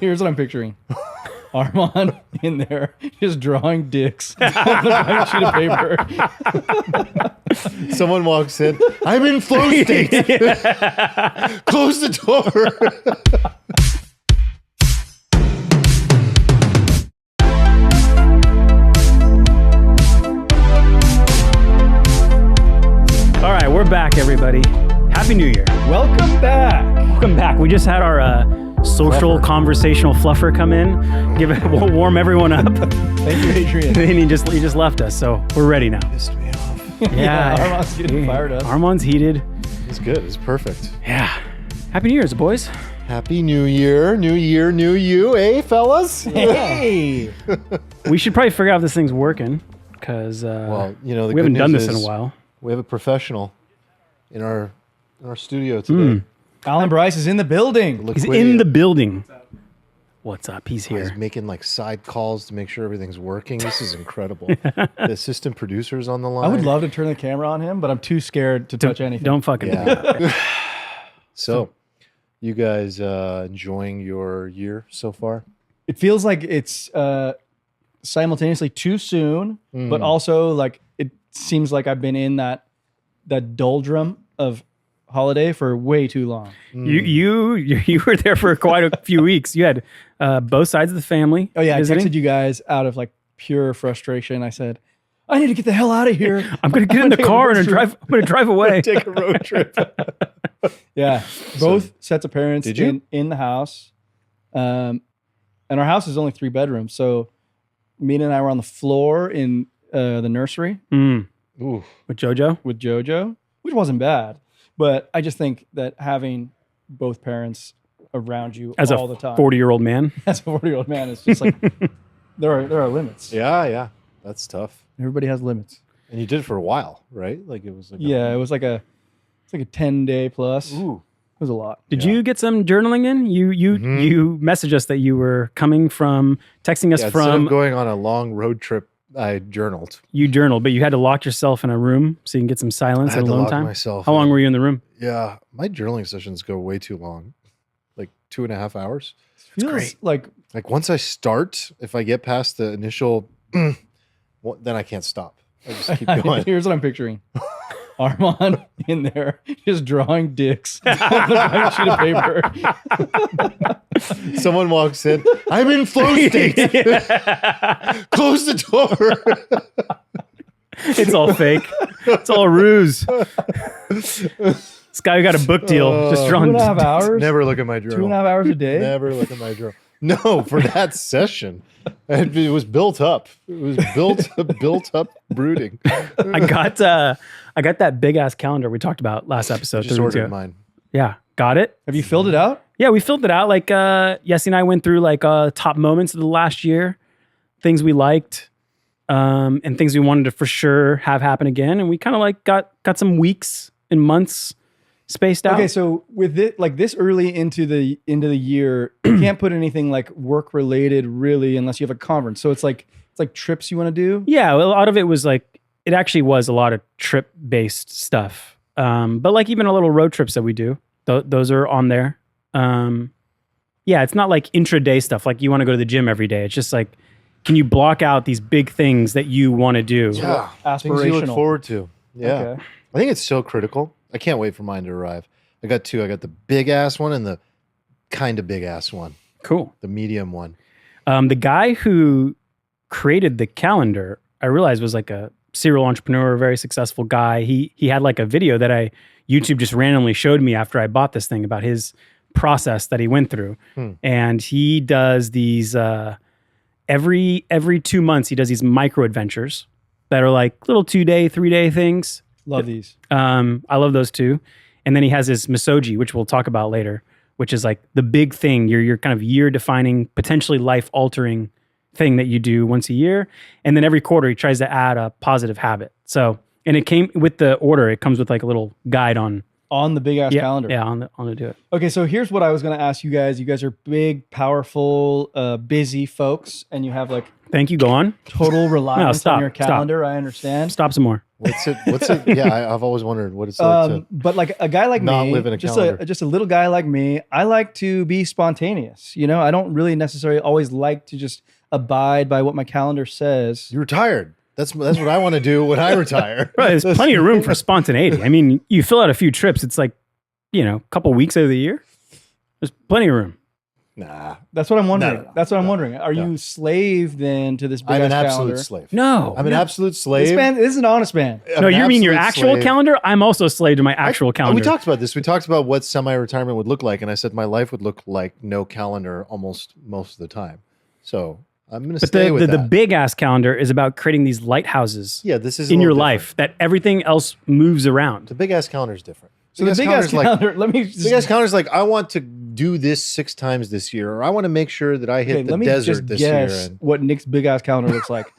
Here's what I'm picturing. Armand in there just drawing dicks on a blank sheet of paper. Someone walks in. I'm in flow state. Close the door. All right, we're back, everybody. Happy New Year. Welcome back. Welcome back. We just had our social conversational fluffer come in, warm everyone up. Thank you, Adrian. And he just left us, so we're ready now. Pissed me off. Yeah, Armand's getting fired up. Armand's heated. It's good. It's perfect. Yeah. Happy New Year's, boys. Happy New Year. New Year, new you, eh, fellas? Hey. We should probably figure out if this thing's working, because Well, you know, the we haven't good done news this in a is while. We have a professional in our studio today. Alan Bryce is in the building. He's in the building. What's up? He's He's here. making like side calls to make sure everything's working. This is incredible. The assistant producer's on the line. I would love to turn the camera on him, but I'm too scared to touch anything. Don't fucking do that. Yeah. So, you guys enjoying your year so far? It feels like it's simultaneously too soon, but also like it seems like I've been in that doldrum of holiday for way too long. You were there for quite a few weeks. You had both sides of the family. Oh yeah, visiting. I texted you guys out of like pure frustration. I said, I need to get the hell out of here. I'm gonna get in the car and drive. I'm gonna drive away. Take a road trip. Yeah, both sets of parents Did you? in the house, and our house is only 3 bedrooms. So Mina and I were on the floor in the nursery Ooh. With JoJo. with JoJo, which wasn't bad. But I just think that having both parents around you As all a the time, 40-year-old man. as a 40-year-old man, it's just like there are limits. Yeah. That's tough. Everybody has limits. And you did it for a while, right? Like it was like Yeah, it was like a 10-day plus. Ooh. It was a lot. Did you get some journaling in? You messaged us that you were coming from, texting us Yeah, instead from. of going on a long road trip, I journaled. You journaled, but you had to lock yourself in a room so you can get some silence I had and to alone lock time. myself How long in. were you in the room? Yeah, my journaling sessions go way too long, like 2.5 hours. Feels great. like Like once I start, if I get past the initial, then I can't stop. I just keep going. here's what I'm picturing. Armand in there just drawing dicks on a blank sheet of paper. Someone walks in. I'm in flow state. Close the door. It's all fake. It's all a ruse. This guy got a book deal. Just drawing. 2.5 hours? Never look at my journal. 2.5 hours a day? Never look at my journal. No, for that session, it was built up. It was built up brooding. I got that big ass calendar we talked about last episode. Just 3 weeks ordered ago. mine. Yeah, got it. Have you filled it out? Yeah, we filled it out. Like Yessie and I went through like top moments of the last year, things we liked, and things we wanted to for sure have happen again. And we kind of like got some weeks and months spaced out. Okay, so with it like this early into the year, you can't put anything like work related really unless you have a conference. So it's like trips you want to do. Yeah, well, a lot of it was like it actually was a lot of trip based stuff. But like even a little road trips that we do, those are on there. Yeah, it's not like intraday stuff. Like you want to go to the gym every day. It's just like, can you block out these big things that you want to do? Yeah, things you Aspirational. look forward to. Yeah, Okay. I think it's so critical. I can't wait for mine to arrive. I got 2. I got the big ass one and the kind of big ass one, Cool. the medium one. The guy who created the calendar, I realized was like a serial entrepreneur, very successful guy. He had like a video that YouTube just randomly showed me after I bought this thing about his process that he went through. And he does these every 2 months, he does these micro adventures that are like little 2-day, 3-day things. Love these. I love those too. And then he has his Misogi, which we'll talk about later, which is like the big thing, your kind of year defining, potentially life altering thing that you do once a year. And then every quarter he tries to add a positive habit. So, and it came with the order, it comes with like a little guide on On the big ass calendar. Yeah, on the do it. Okay, so here's what I was going to ask you guys. You guys are big, powerful, busy folks, and you have like Thank you. Go on. total reliance stop, on your stop. calendar. I understand. Stop some more. What's it? Yeah, I've always wondered what it's like to But like a guy like not me, live in a just calendar. just a little guy like me, I like to be spontaneous. You know, I don't really necessarily always like to just abide by what my calendar says. You're retired. That's what I want to do when I retire. Right, there's plenty of room for spontaneity. I mean, you fill out a few trips. It's like, a couple weeks out of the year. There's plenty of room. Nah, That's what I'm wondering. No. That's what I'm wondering. Are you slave then to this big I'm an ass absolute calendar? slave. No. I'm an absolute slave. This is an honest man. I'm No, an you mean your absolute actual slave. calendar? I'm also a slave to my actual calendar. We talked about this. We talked about what semi-retirement would look like, and I said my life would look like no calendar almost most of the time. So I'm going to stay with the that. big ass calendar is about creating these lighthouses Yeah, this is a in your little life that everything else moves around. different. The big ass calendar is different. So the big ass calendar, let me Big ass just, calendar is like, I want to do this 6 times this year, or I want to make sure that I hit okay, the let me desert just this year. guess And what Nick's big ass calendar looks like.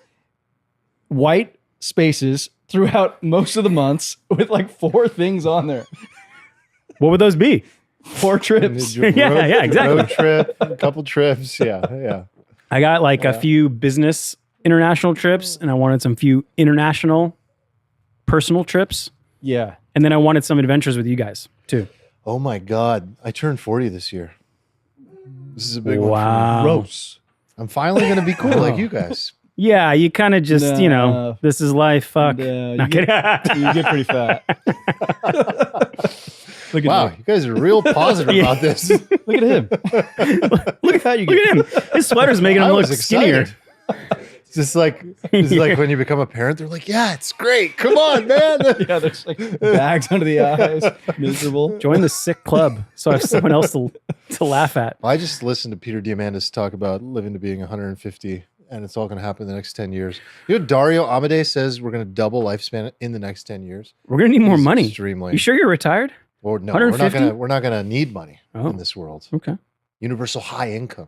White spaces throughout most of the months with like 4 things on there. What would those be? 4 trips. Yeah, exactly. Road trip, a couple trips. Yeah. I got like a few business international trips, and I wanted some few international personal trips. Yeah. And then I wanted some adventures with you guys too. Oh my God. I turned 40 this year. This is a big one. For me. Wow. Gross. I'm finally going to be cool like you guys. Yeah, you kind of just, No. this is life. Fuck. No, Not you, kidding. you get pretty fat. Look at Wow, him. you guys are real positive Yeah. about this. Look at him. Look at how you Look get. at him. His sweater's making him I look was skinnier. excited. It's just like when you become a parent, they're like, yeah, it's great. Come on, man. Yeah, there's like bags under the eyes. Miserable. Join the sick club so I have someone else to laugh at. I just listened to Peter Diamandis talk about living to being 150, and it's all going to happen in the next 10 years. You know, Dario Amade says we're going to double lifespan in the next 10 years. We're going to need more He's money. Extremely. You sure you're retired? Or no, 150? we're not gonna need money Oh. in this world. Okay. Universal high income.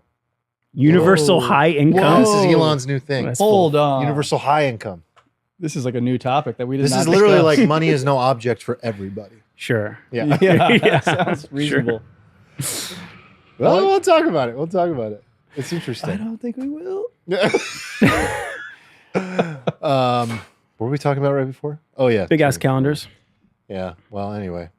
Universal Whoa. high income. This is Whoa. Elon's new thing. That's Hold on. Universal high income. This is like a new topic that we did This not is literally discuss. like money is no object for everybody. Sure. Yeah. Yeah, Yeah, that sounds sure. reasonable. Well, we'll talk about it. It's I interesting. don't think we will. What were we talking about right before? Oh yeah. Big ass calendars. Yeah. Well, anyway,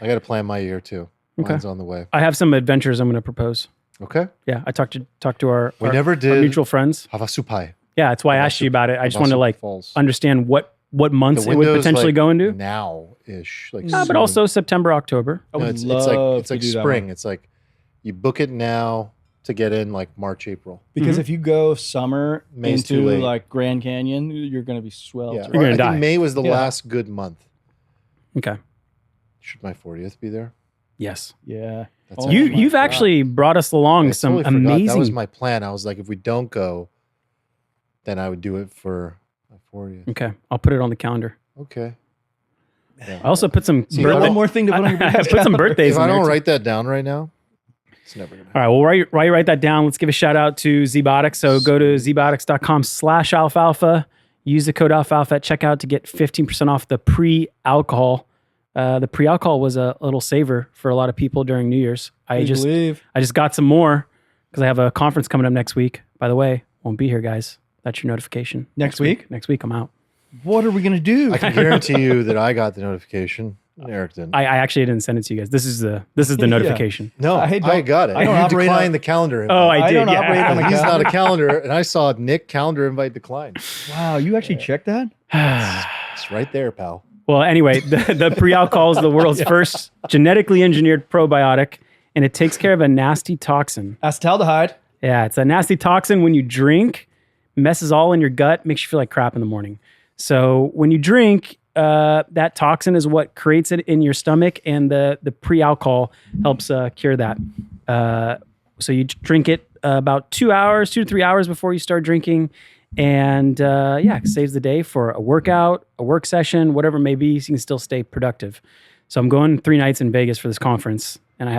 I got to plan my year too. Okay. Mine's on the way. I have some adventures I'm going to propose. Okay. Yeah, I talked to our never our did mutual friends. Havasupai. Yeah, that's why I asked you about it. I just want to like Falls. understand what months The it would window's, potentially like, go into. now-ish. Like But soon. also September, October. I No, would it's love like to do that spring. one. It's like you book it now to get in like March, April. Because if you go summer May's too into late. like Grand Canyon, you're going to be swelled. Yeah, You're gonna I die. think May was the Yeah. last good month. Okay. Should my 40th be there? Yes. Yeah. That's Oh you my you've God. actually brought us along I some totally forgot. amazing. That was my plan. I was like, if we don't go, then I would do it for my 40th. Okay, I'll put it on the calendar. Okay. I also put some See, One I don't- more thing to put on your I business put some calendar. birthdays. If in I there don't too. write that down right now, it's never gonna happen. All right, well, write that down. Let's give a shout out to ZBiotics. So go to zbiotics.com/alfalfa. Use the code alfalfa at checkout to get 15% off the pre-alcohol. The pre-alcohol was a little saver for a lot of people during New Year's. I Please just believe. got some more because I have a conference coming up next week. By the way, won't be here, guys. That's your notification. Next week? Next week, I'm out. What are we going to do? I can guarantee you that I got the notification. Eric didn't. I actually didn't send it to you guys. This is the notification. no, I I, don't- got it. I don't you operate declined on- the calendar invite. Oh, I I did. don't yeah. operate on a He's not a calendar, and I saw Nick calendar invite declined. Wow, you actually checked that? It's right there, pal. Well, anyway, the pre-alcohol is the world's first genetically engineered probiotic, and it takes care of a nasty toxin. Acetaldehyde. Yeah, it's a nasty toxin when you drink, messes all in your gut, makes you feel like crap in the morning. So when you drink, that toxin is what creates it in your stomach, and the pre-alcohol helps cure that. So you drink it about 2 to 3 hours before you start drinking. And it saves the day for a workout, a work session, whatever it may be, so you can still stay productive. So I'm going 3 nights in Vegas for this conference, and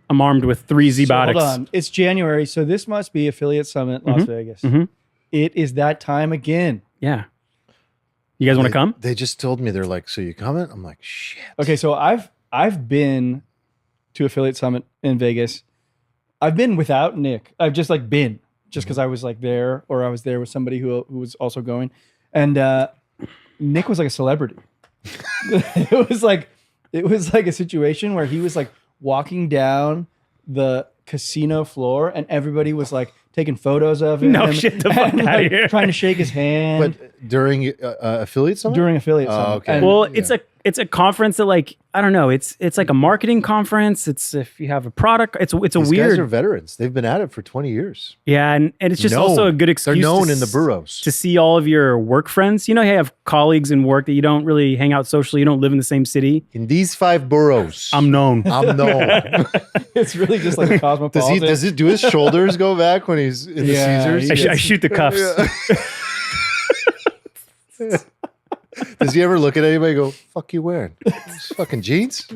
I'm armed with 3 So ZBiotics. hold on. It's January, so this must be Affiliate Summit, Las Vegas. It is that time again. Yeah. You guys want to come? They just told me, they're like, so you coming? I'm like, shit. Okay, so I've been to Affiliate Summit in Vegas. I've been without Nick. I've just like been just because I was like there, or I was there with somebody who was also going. And Nick was like a celebrity. it was like a situation where he was like walking down the casino floor and everybody was like taking photos of him. No shit, the fuck and, outta like, here. trying to shake his hand But during affiliate summit? during affiliate summit. okay. And- Well, it's a conference that like I don't know. It's like a marketing conference. It's if you have a product. It's a These weird. guys are veterans. They've been at it for 20 years. Yeah, and it's just also a good excuse. They're known to in the boroughs. to see all of your work friends. You know, you have colleagues in work that you don't really hang out socially. You don't live in the same city. In these 5 boroughs. I'm known. I'm known. it's really just like a cosmopolitan. Do his shoulders go back when he's in the Yeah, Caesars? I shoot the cuffs. Does he ever look at anybody and go, fuck you wearing? Just fucking jeans?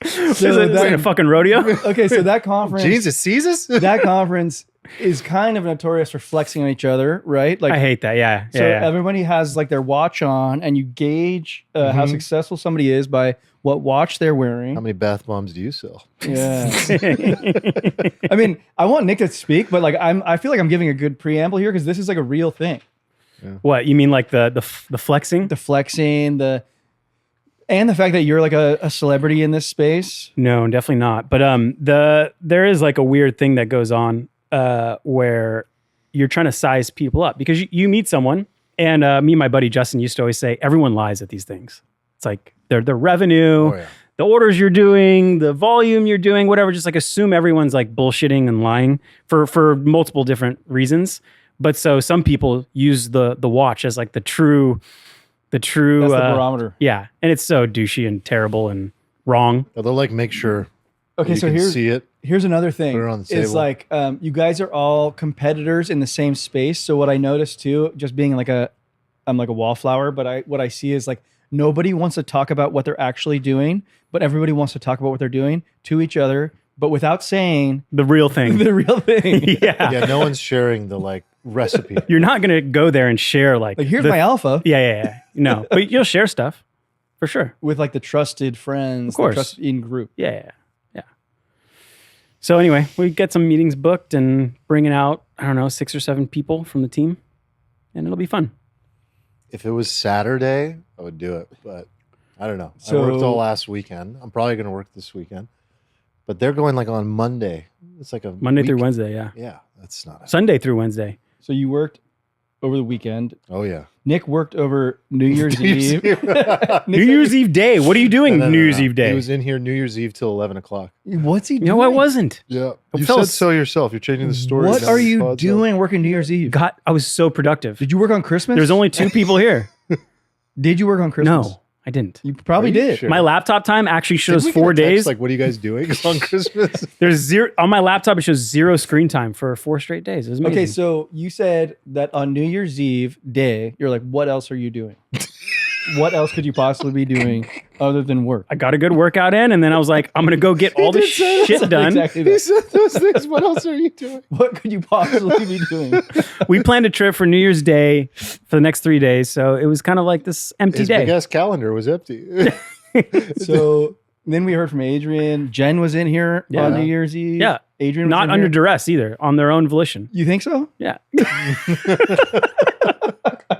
Is it like a fucking rodeo? Okay, so that conference Jeans at Caesars? that conference is kind of notorious for flexing on each other, right? Like I hate that. Yeah. so yeah. everybody has like their watch on and you gauge how successful somebody is by what watch they're wearing. How many bath bombs do you sell? Yeah. I mean, I want Nick to speak, but like I feel like I'm giving a good preamble here because this is like a real thing. What you mean, like the flexing? The flexing, and the fact that you're like a celebrity in this space. No, definitely not. But there is like a weird thing that goes on where you're trying to size people up because you meet someone, and me and my buddy Justin used to always say everyone lies at these things. It's like their revenue, Oh, yeah. the orders you're doing, the volume you're doing, whatever. Just like assume everyone's like bullshitting and lying for multiple different reasons. But so some people use the watch as like the true. That's the barometer. Yeah, and it's so douchey and terrible and wrong. They'll like make sure Okay, you so can here's see it. Here's another thing. Put it on the It's table. like you guys are all competitors in the same space. So what I noticed too, just being like I'm like a wallflower, but what I see is like nobody wants to talk about what they're actually doing, but everybody wants to talk about what they're doing to each other, but without saying The real thing. the real thing. Yeah. Yeah, no one's sharing the like recipe. You're not going to go there and share like Like here's the- my alpha Yeah. No, but you'll share stuff for sure. with like the trusted friends, Of course. the trusted in group. Yeah. So anyway, we get some meetings booked and bringing out, I don't know, 6 or 7 people from the team, and it'll be fun. If it was Saturday, I would do it, but I don't know. So- I worked all last weekend. I'm probably going to work this weekend, but they're going like on Monday. It's like a Monday through week. Wednesday, yeah. Yeah, that's not. Sunday through Wednesday. So you worked over the weekend. Oh yeah. Nick worked over New Year's Eve. New Year's Eve day. What are you doing No, no, New no, Year's no. Eve day? He was in here New Year's Eve till 11 o'clock. What's he doing? No, I wasn't. Yeah, You you fell said as- so yourself. You're changing the story. What now. are you Pod's doing working New Year's Eve? God, I was so productive. Did you work on Christmas? There's only 2 people here. Did you work on Christmas? No, I didn't. You probably Are you did. sure? My laptop time actually shows Didn't we get 4 a text, days. Like, what are you guys doing on Christmas? There's 0 on my laptop. It shows 0 screen time for 4 straight days. It was amazing. Okay, so you said that on New Year's Eve day, you're like, what else are you doing? What else could you possibly be doing other than work? I got a good workout in, and then I was like, I'm gonna go get all this shit done. Exactly He that. said those things. What else are you doing? What could you possibly be doing? We planned a trip for New Year's Day for the next 3 days, so it was kind of like this empty His day. big ass calendar was empty. So then we heard from Adrian. Jen was in here Yeah. on New Year's Eve. Yeah. Adrian was Not in under here. duress either, on their own volition. You think so? Yeah.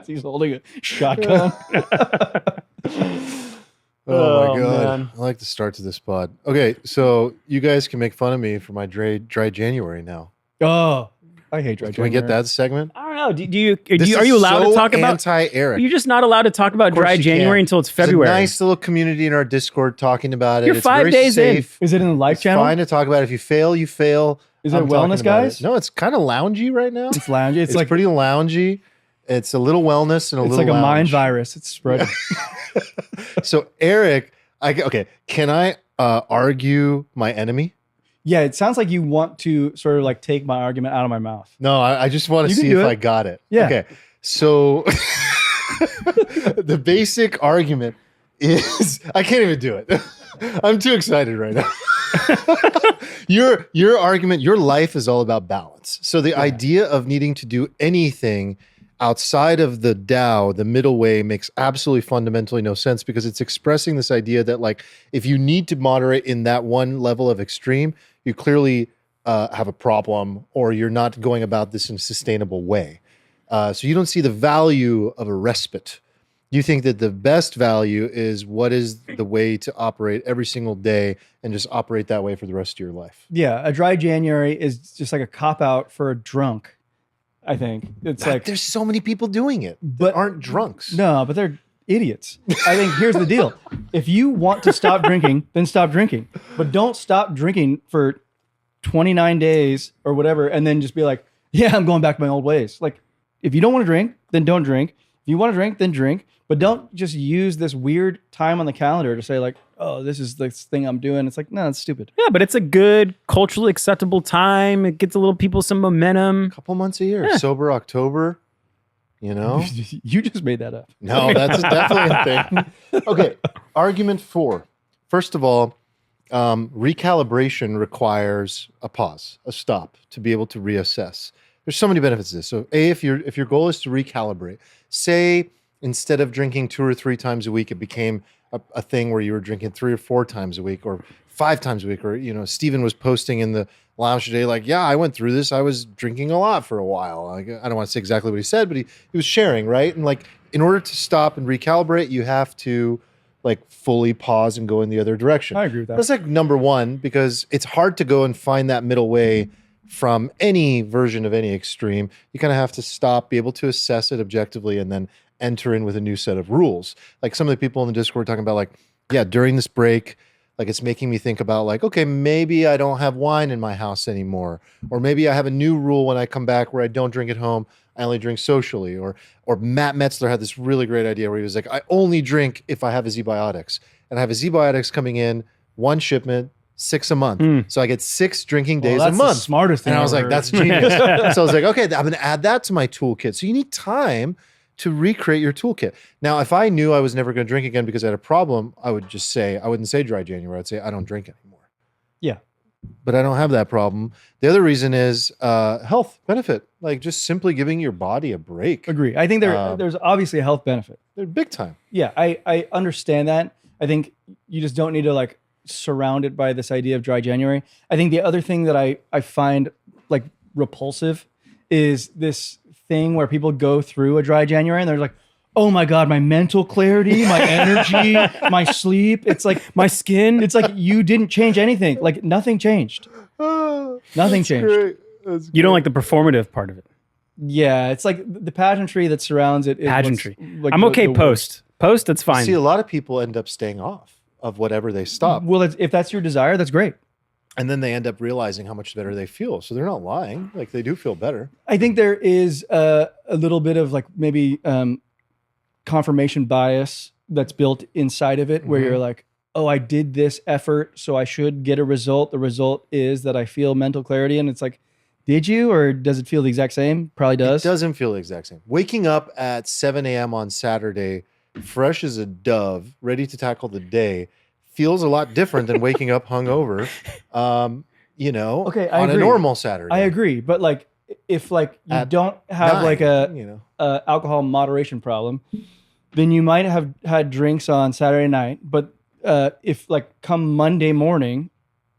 He's holding a shotgun. Oh, Oh, my god! man. I like the start to this pod. Okay, so you guys can make fun of me for my dry January now. Oh, I hate dry Can we get January. that segment? I don't know. This Are is you allowed so to talk about? anti-Eric? You're just not allowed to talk about Of course dry you January can. until it's There's February. a nice little community in our Discord talking about it. You're It's 5 very days in. safe. Is it in the live It's channel? fine to talk about it. If you fail, you fail. Is it I'm talking wellness, about guys? it. No, it's kind of loungy right now. It's loungy. It's It's like pretty loungy. It's a little wellness and a it's little like a mind lounge. virus. It's spreading. So Eric, can I argue my enemy? Yeah, it sounds like you want to sort of like take my argument out of my mouth. No, I just want to You can see do if it. I got it. Yeah. Okay. So the basic argument is I can't even do it. I'm too excited right now. Your argument, your life is all about balance. So the idea of needing to do anything outside of the Tao, the middle way, makes absolutely fundamentally no sense because it's expressing this idea that like if you need to moderate in that one level of extreme, you clearly have a problem or you're not going about this in a sustainable way. So you don't see the value of a respite. You think that the best value is what is the way to operate every single day and just operate that way for the rest of your life? Yeah, a dry January is just like a cop out for a drunk. I think it's like there's so many people doing it, but that aren't drunks. No, but they're idiots. I think here's the deal: if you want to stop drinking, then stop drinking, but don't stop drinking for 29 days or whatever, and then just be like, "Yeah, I'm going back to my old ways." Like, if you don't want to drink, then don't drink. If you want to drink, then drink. But don't just use this weird time on the calendar to say like, oh, this is this thing I'm doing. It's like, no, it's stupid. Yeah, but it's a good, culturally acceptable time. It gets a little people some momentum. Couple months a year. Sober October, you know? You just made that up. No, that's definitely a thing. Okay, argument 4. First of all, recalibration requires a pause, a stop to be able to reassess. There's so many benefits to this. So if your goal is to recalibrate, say instead of drinking 2 or 3 times a week, it became a thing where you were drinking 3 or 4 times a week or 5 times a week. Or, you know, Steven was posting in the lounge today, like, yeah, I went through this. I was drinking a lot for a while. Like, I don't want to say exactly what he said, but he was sharing, right? And like, in order to stop and recalibrate, you have to like fully pause and go in the other direction. I agree with that. That's like number 1, because it's hard to go and find that middle way from any version of any extreme. You kind of have to stop, be able to assess it objectively, and then enter in with a new set of rules. Like some of the people in the Discord talking about like, yeah, during this break, like it's making me think about like, okay, maybe I don't have wine in my house anymore. Or maybe I have a new rule when I come back where I don't drink at home. I only drink socially. Or Matt Metzler had this really great idea where he was like, I only drink if I have a ZBiotics. And I have a ZBiotics coming in, 1 shipment, 6 a month. So I get 6 drinking days a that's month. The smartest thing. And I was like, that's genius. So I was like, okay, I'm going to add that to my toolkit. So you need time to recreate your toolkit. Now, if I knew I was never going to drink again because I had a problem, I would just say, I wouldn't say dry January. I'd say, I don't drink anymore. Yeah. But I don't have that problem. The other reason is health benefit, like just simply giving your body a break. Agree. I think there's obviously a health benefit. They're big time. Yeah, I understand that. I think you just don't need to like surround it by this idea of dry January. I think the other thing that I find like repulsive is this thing where people go through a dry January and they're like, oh my God, my mental clarity, my energy, my sleep. It's like My skin. it's like you didn't change anything. Like nothing changed. Nothing changed. Great. You don't like the performative part of it. Yeah, it's like the pageantry that surrounds it. Is Pageantry. like I'm okay the post. Post, that's fine. See, a lot of people end up staying off of whatever they stop. Well, if that's your desire, that's great. And then they end up realizing how much better they feel. So they're not lying. Like they do feel better. I think there is a little bit of like maybe confirmation bias that's built inside of it where you're like, oh, I did this effort, so I should get a result. The result is that I feel mental clarity. And it's like, did you, or does it feel the exact same? Probably does. It doesn't feel the exact same. Waking up at 7 a.m. on Saturday, fresh as a dove, ready to tackle the day, feels a lot different than waking up hungover, you know, Okay, I on agree. a normal Saturday. I agree. But like, if like you At don't have 9, like a you know. alcohol moderation problem, then you might have had drinks on Saturday night. But if like come Monday morning,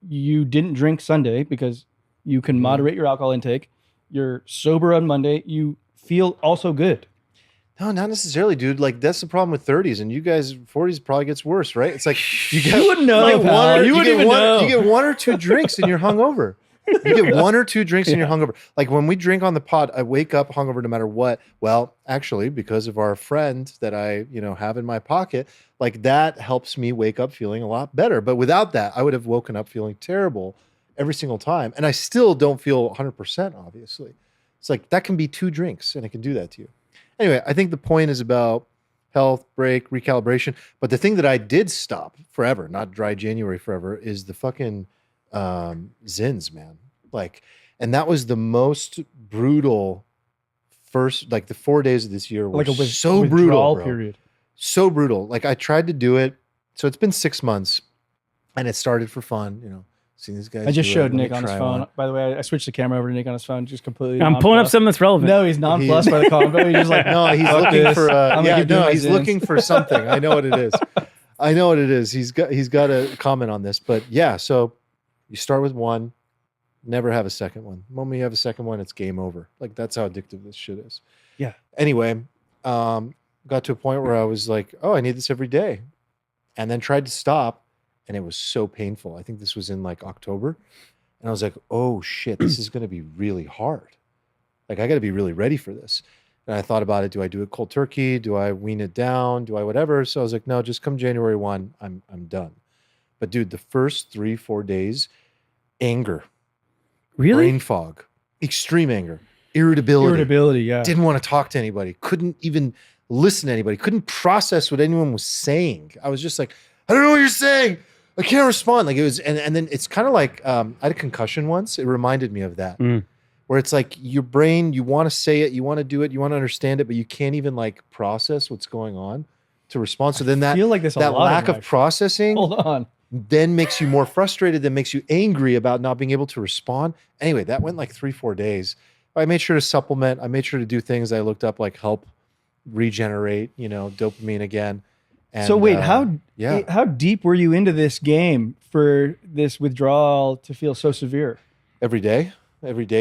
you didn't drink Sunday because you can moderate your alcohol intake, you're sober on Monday, you feel also good. No, not necessarily, dude. Like that's the problem with 30s, and you guys 40s probably gets worse, right? It's like you get You wouldn't know, like pal. You you wouldn't get even know. You get 1 or 2 drinks and you're hungover. You get 1 or 2 drinks and you're hungover. Like when we drink on the pod, I wake up hungover no matter what. Well, actually, because of our friend that I, you know, have in my pocket, like that helps me wake up feeling a lot better. But without that, I would have woken up feeling terrible every single time. And I still don't feel 100%, obviously. It's like that can be 2 drinks and it can do that to you. Anyway, I think the point is about health, break, recalibration. But the thing that I did stop forever, not dry January forever, is the fucking Zins, man. Like, and that was the most brutal first, like the 4 days of this year were Like a so brutal, bro. period. So brutal. Like I tried to do it. So it's been 6 months and it started for fun, you know, seeing these guys. I just do it, showed let me Nick on his try phone. one. By the way, I switched the camera over to Nick on his phone, just completely. I'm pulling up nonplussed. something that's relevant. No, he's nonplussed by the combo. He's just like, No, he's fuck looking this. for I'm gonna yeah, keep doing no, my he's Zins. looking for something. I know what it is. I know what it is. He's got a comment on this. But yeah, so you start with 1, never have a second one. The moment you have a second one, it's game over. Like that's how addictive this shit is. Yeah. Anyway, got to a point where I was like, oh, I need this every day. And then tried to stop. And it was so painful. I think this was in like October. And I was like, oh shit, this is going to be really hard. Like I got to be really ready for this. And I thought about it. Do I do it cold turkey? Do I wean it down? Do I whatever? So I was like, no, just come January 1, I'm done. But dude, the first 3-4 days, anger, Really? brain fog, extreme anger, irritability. Yeah. Didn't want to talk to anybody. Couldn't even listen to anybody. Couldn't process what anyone was saying. I was just like, I don't know what you're saying. I can't respond. Like it was, and then it's kind of like I had a concussion once. It reminded me of that, where it's like your brain, you want to say it, you want to do it, you want to understand it, but you can't even like process what's going on to respond. So then that feel like this a that lot lack in of life. processing Hold on. then makes you more frustrated, then makes you angry about not being able to respond. Anyway, that went like 3-4 days. I made sure to supplement. I made sure to do things I looked up like help regenerate, dopamine again. And, So wait, how deep were you into this game for this withdrawal to feel so severe? every day,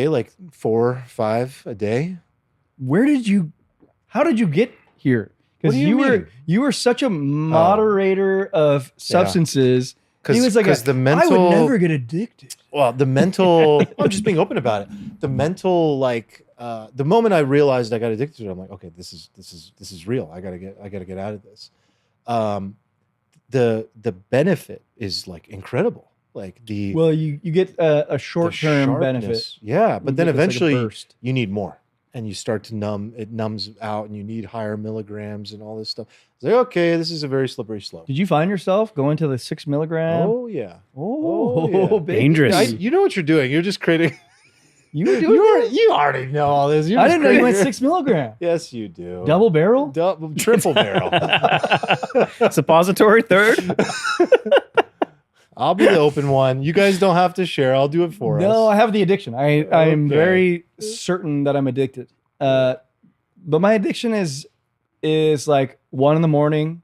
like 4-5 a day. How did you get here? Because What do you mean? you were such a moderator of substances. He was like, the mental, I would never get addicted. well, the mental, I'm just being open about it. The mental, like, the moment I realized I got addicted to it, I'm like, okay, this is real. I gotta get out of this. The benefit is like incredible. Like You get a short-term benefit. sharpness. Yeah, but You then get this, like, a eventually burst. you need more. And you start to it numbs out, and you need higher milligrams and all this stuff. It's like, okay, this is a very slippery slope. Did you find yourself going to the 6 milligram? Oh yeah. Oh, yeah. baby. Dangerous. You know what you're doing. You're just creating. You were doing You already know all this. You're I just didn't know you went creating- 6 milligram. Yes, you do. Double barrel? Triple barrel. Suppository third? I'll be the open one. You guys don't have to share. I'll do it for us. No, I have the addiction. I'm Okay. very certain that I'm addicted. But my addiction is like 1 in the morning,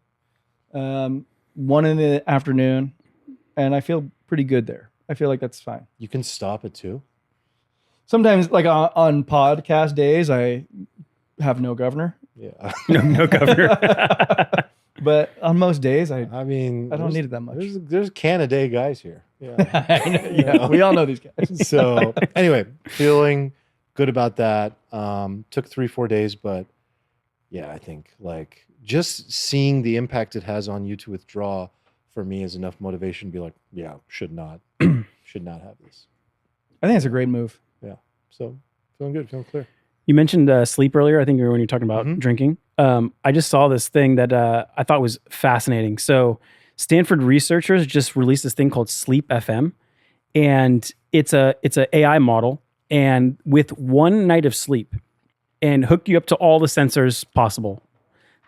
1 in the afternoon, and I feel pretty good there. I feel like that's fine. You can stop it too. Sometimes, like on podcast days, I have no governor. Yeah. No governor. But on most days, I I mean, don't need it that much. There's can a day guys here. Yeah. I know, yeah, we all know these guys. So anyway, feeling good about that. Took 3-4 days, but yeah, I think like just seeing the impact it has on you to withdraw for me is enough motivation to be like, yeah, should not have this. I think it's a great move. Yeah. So feeling good, feeling clear. You mentioned sleep earlier. I think when you're talking about drinking. I just saw this thing that I thought was fascinating. So Stanford researchers just released this thing called Sleep FM, and it's a AI model. And with 1 night of sleep, and hook you up to all the sensors possible,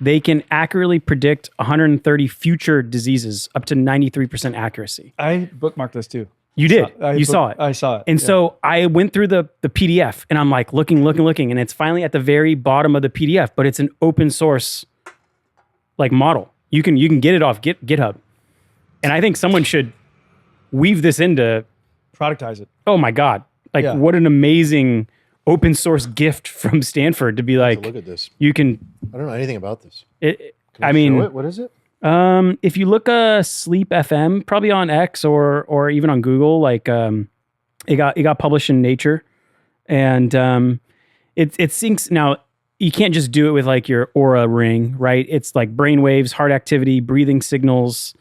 they can accurately predict 130 future diseases up to 93% accuracy. I bookmarked this too. You did. You saw it. I saw it. And so I went through the PDF, and I'm like looking, and it's finally at the very bottom of the PDF, but it's an open source like model. You can get it off GitHub. And I think someone should weave this into, productize it. oh my God, like Yeah. what an amazing open source gift from Stanford to be like, Look at this. you can, I don't know anything about this. it, Can I you mean, show it? What is it? if you look Sleep FM, probably on X or even on Google, like it got published in Nature, and it syncs. Now you can't just do it with like your Aura ring, right? It's like brain waves, heart activity, breathing signals,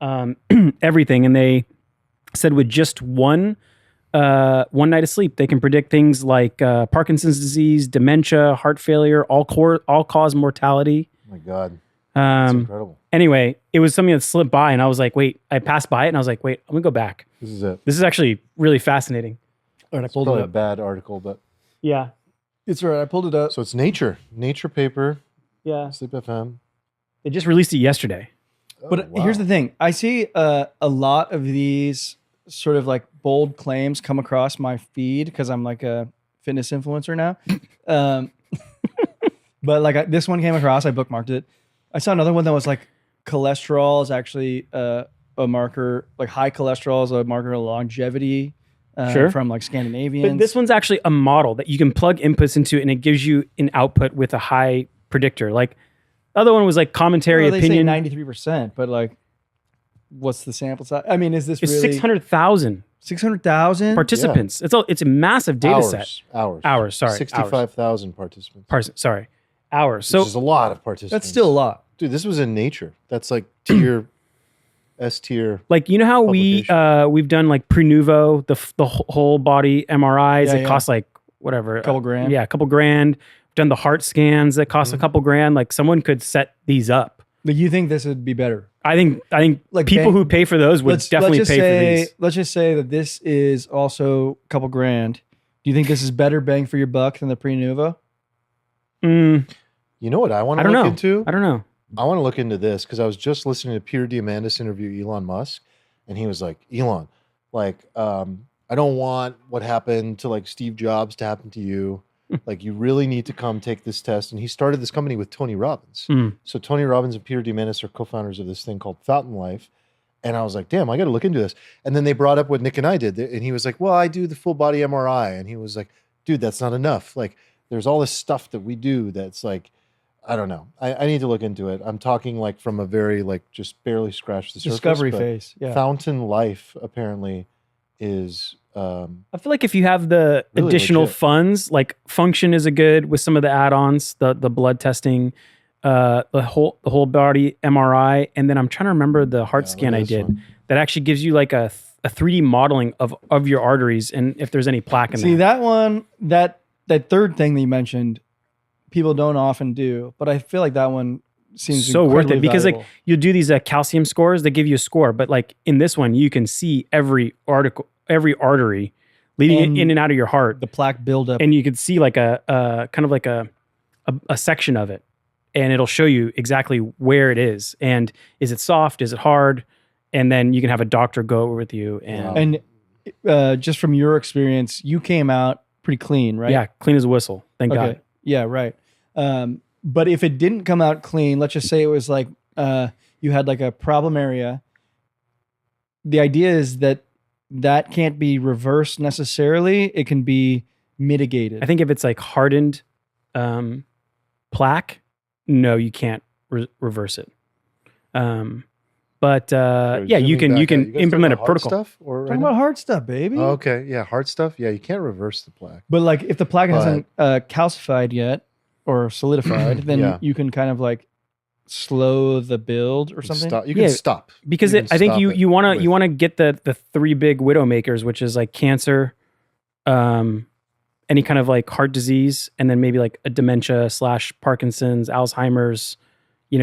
everything. And they said with just one night of sleep, they can predict things like Parkinson's disease, dementia, heart failure, all cause mortality. Oh my God. That's incredible. Anyway, it was something that slipped by, and I was like, wait, I passed by it, and I was like, wait, I'm gonna go back. This is it. This is actually really fascinating. All right, I It's pulled it probably a up. bad article, but Yeah. It's all right. I pulled it up. so it's Nature paper, Yeah. Sleep FM. They just released it yesterday. But Oh, wow. here's the thing. I see a lot of these sort of like bold claims come across my feed because I'm like a fitness influencer now. But like this one came across, I bookmarked it. I saw another one that was like cholesterol is actually a marker, like high cholesterol is a marker of longevity Sure. from like Scandinavians. But this one's actually a model that you can plug inputs into, and it gives you an output with a high predictor. Like The other one was like commentary, They opinion. say 93%, but like, what's the sample size? I mean, is this It's really 600,000 600,000 participants? It's a massive data set. Hours. Sorry, 65,000 participants. Hours. Which So is a lot of participants. That's still a lot. Dude, this was in Nature. That's like tier S tier. like, you know how Publication. we've done like Prenuvo, the whole body MRIs Yeah, that yeah. cost like whatever, A couple grand. Yeah, a couple grand. We've done the heart scans that cost a couple grand. Like someone could set these up. But you think this would be better? I think Like people bang- who pay for those would definitely pay for these. Let's just say that this is also a couple grand. Do you think this is better bang for your buck than the Prenuvo? Mm, You know what I want I to don't look know. into? I don't know. I want to look into this because I was just listening to Peter Diamandis interview Elon Musk, and he was like, Elon, like, I don't want what happened to like Steve Jobs to happen to you. Like, you really need to come take this test. And he started this company with Tony Robbins. Mm. So Tony Robbins and Peter Diamandis are co-founders of this thing called Fountain Life. And I was like, damn, I got to look into this. And then they brought up what Nick and I did. And he was like, well, I do the full body MRI. And he was like, dude, that's not enough. Like, there's all this stuff that we do that's like, I don't know. I need to look into it. I'm talking like from a very like just barely scratched the surface. Discovery but phase. Yeah. Fountain Life apparently is I feel like if you have the Really additional legit. funds, like Function is a good with some of the add-ons, the blood testing, the whole body MRI, and then I'm trying to remember the heart Yeah, scan look at I this did one. that actually gives you like a 3D modeling of your arteries and if there's any plaque in See, there. that one, that third thing that you mentioned, people don't often do, but I feel like that one seems So worth it incredibly because valuable. like you do these calcium scores, they give you a score, but like in this one you can see every artery leading And in and out of your heart, the plaque buildup. and you could see like a kind of like a section of it, and it'll show you exactly where it is and is it soft, is it hard, and then you can have a doctor go over with you and And just from your experience, you came out pretty clean, right? yeah, clean as a whistle. Thank God. Yeah, right. But if it didn't come out clean, let's just say it was like you had like a problem area. The idea is that can't be reversed necessarily. It can be mitigated. I think if it's like hardened plaque, no, you can't reverse it. But yeah, you can implement a protocol. Stuff or Talking about hard stuff, baby. Oh, okay, yeah, hard stuff. Yeah, you can't reverse the plaque. But like if the plaque hasn't calcified yet or solidified, then Yeah. you can kind of like slow the build or something. Stop. You can Yeah, stop Because You can I think stop you it you want with- to get the three big widow makers, which is like cancer, any kind of like heart disease, and then maybe like a dementia / Parkinson's, Alzheimer's,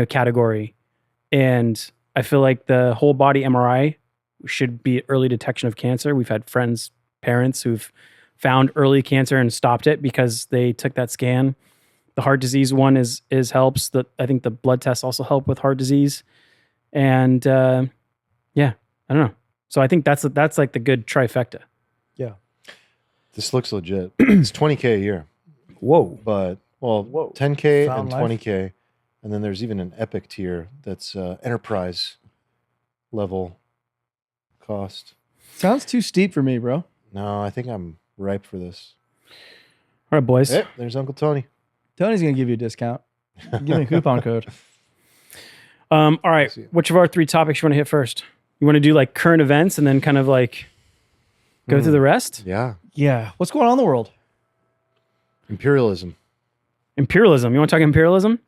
category. And I feel like the whole body MRI should be early detection of cancer. We've had friends, parents who've found early cancer and stopped it because they took that scan. The heart disease one is helps. I think the blood tests also help with heart disease. And yeah, I don't know. So I think that's like the good trifecta. This looks legit. It's $20K a year, Whoa. but well, Whoa. 10K Found and life. 20K, and then there's even an Epic tier that's enterprise level cost. Sounds too steep for me, bro. No, I think I'm ripe for this. All right, boys. Hey, there's Uncle Tony. Tony's gonna give you a discount. Give me a coupon code. All right. see it. Which of our three topics you want to hit first? You want to do like current events and then kind of like go through the rest? Yeah, Yeah. What's going on in the world? imperialism. Imperialism. You want to talk imperialism?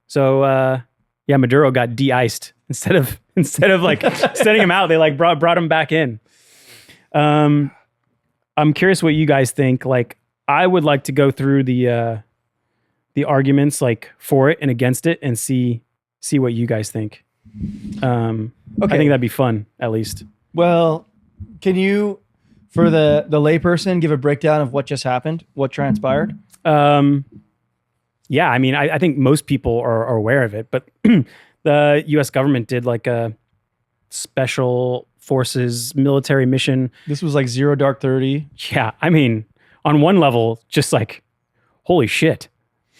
So yeah, Maduro got de-iced instead of like sending him out. They like brought him back in. I'm curious what you guys think. Like, I would like to go through the arguments like for it and against it and see what you guys think. I think that'd be fun, at least. Well, can you, for the layperson, give a breakdown of what just happened, what transpired? Yeah, I mean, I think most people are aware of it, but the U.S. government did like a special forces military mission. This was like 0 Dark 30. Yeah, I mean, on one level, just like, holy shit.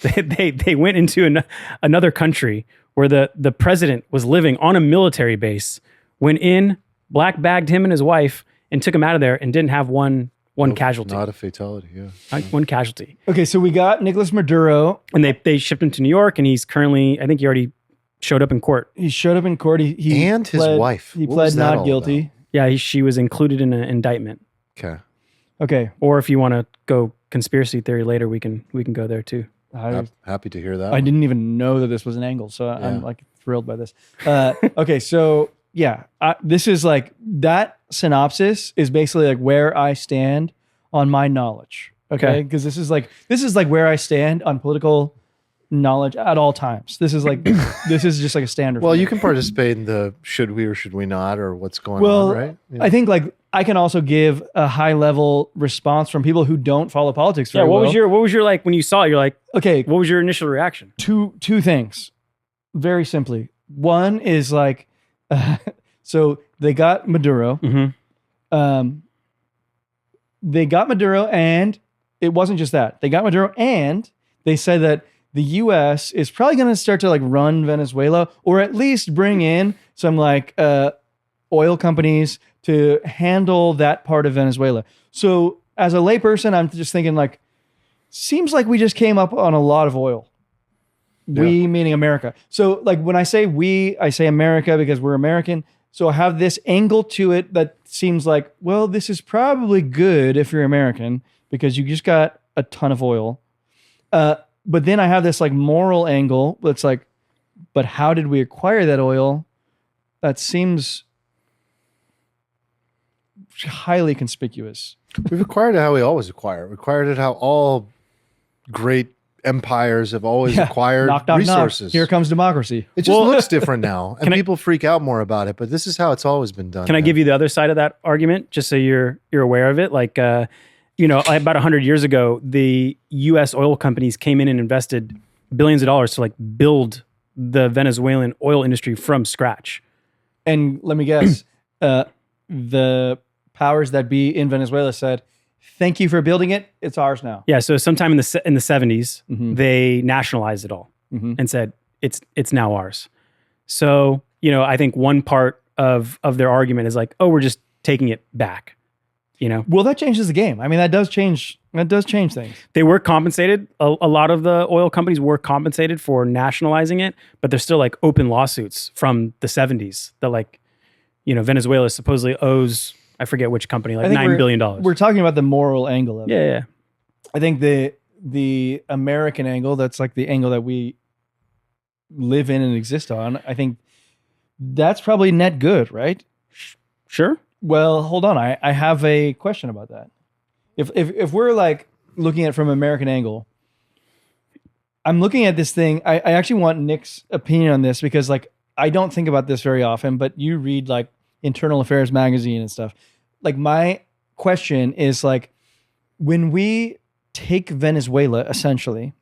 They went into another country where the president was living on a military base, went in, black bagged him and his wife, and took him out of there and didn't have one One casualty. Not a fatality, yeah. One casualty. Okay, so we got Nicolas Maduro. And they shipped him to New York, and he's currently, I think he already showed up in court. He showed up in court. He And his pled, wife. He What was pled that not all guilty. Yeah, she was included in an indictment. Okay. Okay. Or if you want to go conspiracy theory later, we can go there too. Happy to hear that. I didn't even know that this was an angle, so I'm like thrilled by this. Okay, so yeah, this is like that synopsis is basically like where I stand on my knowledge. Okay, because this is like where I stand on political knowledge at all times. This is like this is just like a standard. Well, you can participate in the should we or should we not or what's going on, right? Yeah. I think like I can also give a high level response from people who don't follow politics very what well. was your like when you saw it? You're like, okay, what was your initial reaction? Two things, very simply. One is like, so they got Maduro. Mm-hmm. They got Maduro, and it wasn't just that. They got Maduro, and they said that the U.S. is probably going to start to like run Venezuela, or at least bring in some like oil companies to handle that part of Venezuela. So as a layperson, I'm just thinking like, seems like we just came up on a lot of oil. We meaning America. So like when I say we, I say America because we're American. So I have this angle to it that seems like, well, this is probably good if you're American because you just got a ton of oil. But then I have this like moral angle that's like, but how did we acquire that oil? That seems highly conspicuous. We've acquired it how we always acquire. We acquired it how all great empires have always acquired resources. Knock. Here comes democracy. It just looks different now, and people freak out more about it. But this is how it's always been done. Can I give you the other side of that argument, just so you're aware of it? Like, about 100 years ago, the U.S. oil companies came in and invested billions of dollars to like build the Venezuelan oil industry from scratch. And let me guess, the powers that be in Venezuela said, "Thank you for building it. It's ours now." Yeah. So sometime in the 70s, they nationalized it all and said it's now ours. So I think one part of their argument is like, oh, we're just taking it back. Well, that changes the game. I mean, that does change things. They were compensated. A lot of the oil companies were compensated for nationalizing it, but there's still like open lawsuits from the 70s that like, Venezuela supposedly owes, I forget which company, like $9 billion. We're talking about the moral angle of it. Yeah. I think the American angle, that's like the angle that we live in and exist on. I think that's probably net good, right? Sure. Well, hold on. I have a question about that. If we're like looking at it from an American angle, I'm looking at this thing. I actually want Nick's opinion on this because like I don't think about this very often, but you read like Internal Affairs magazine and stuff. Like my question is like, when we take Venezuela, essentially,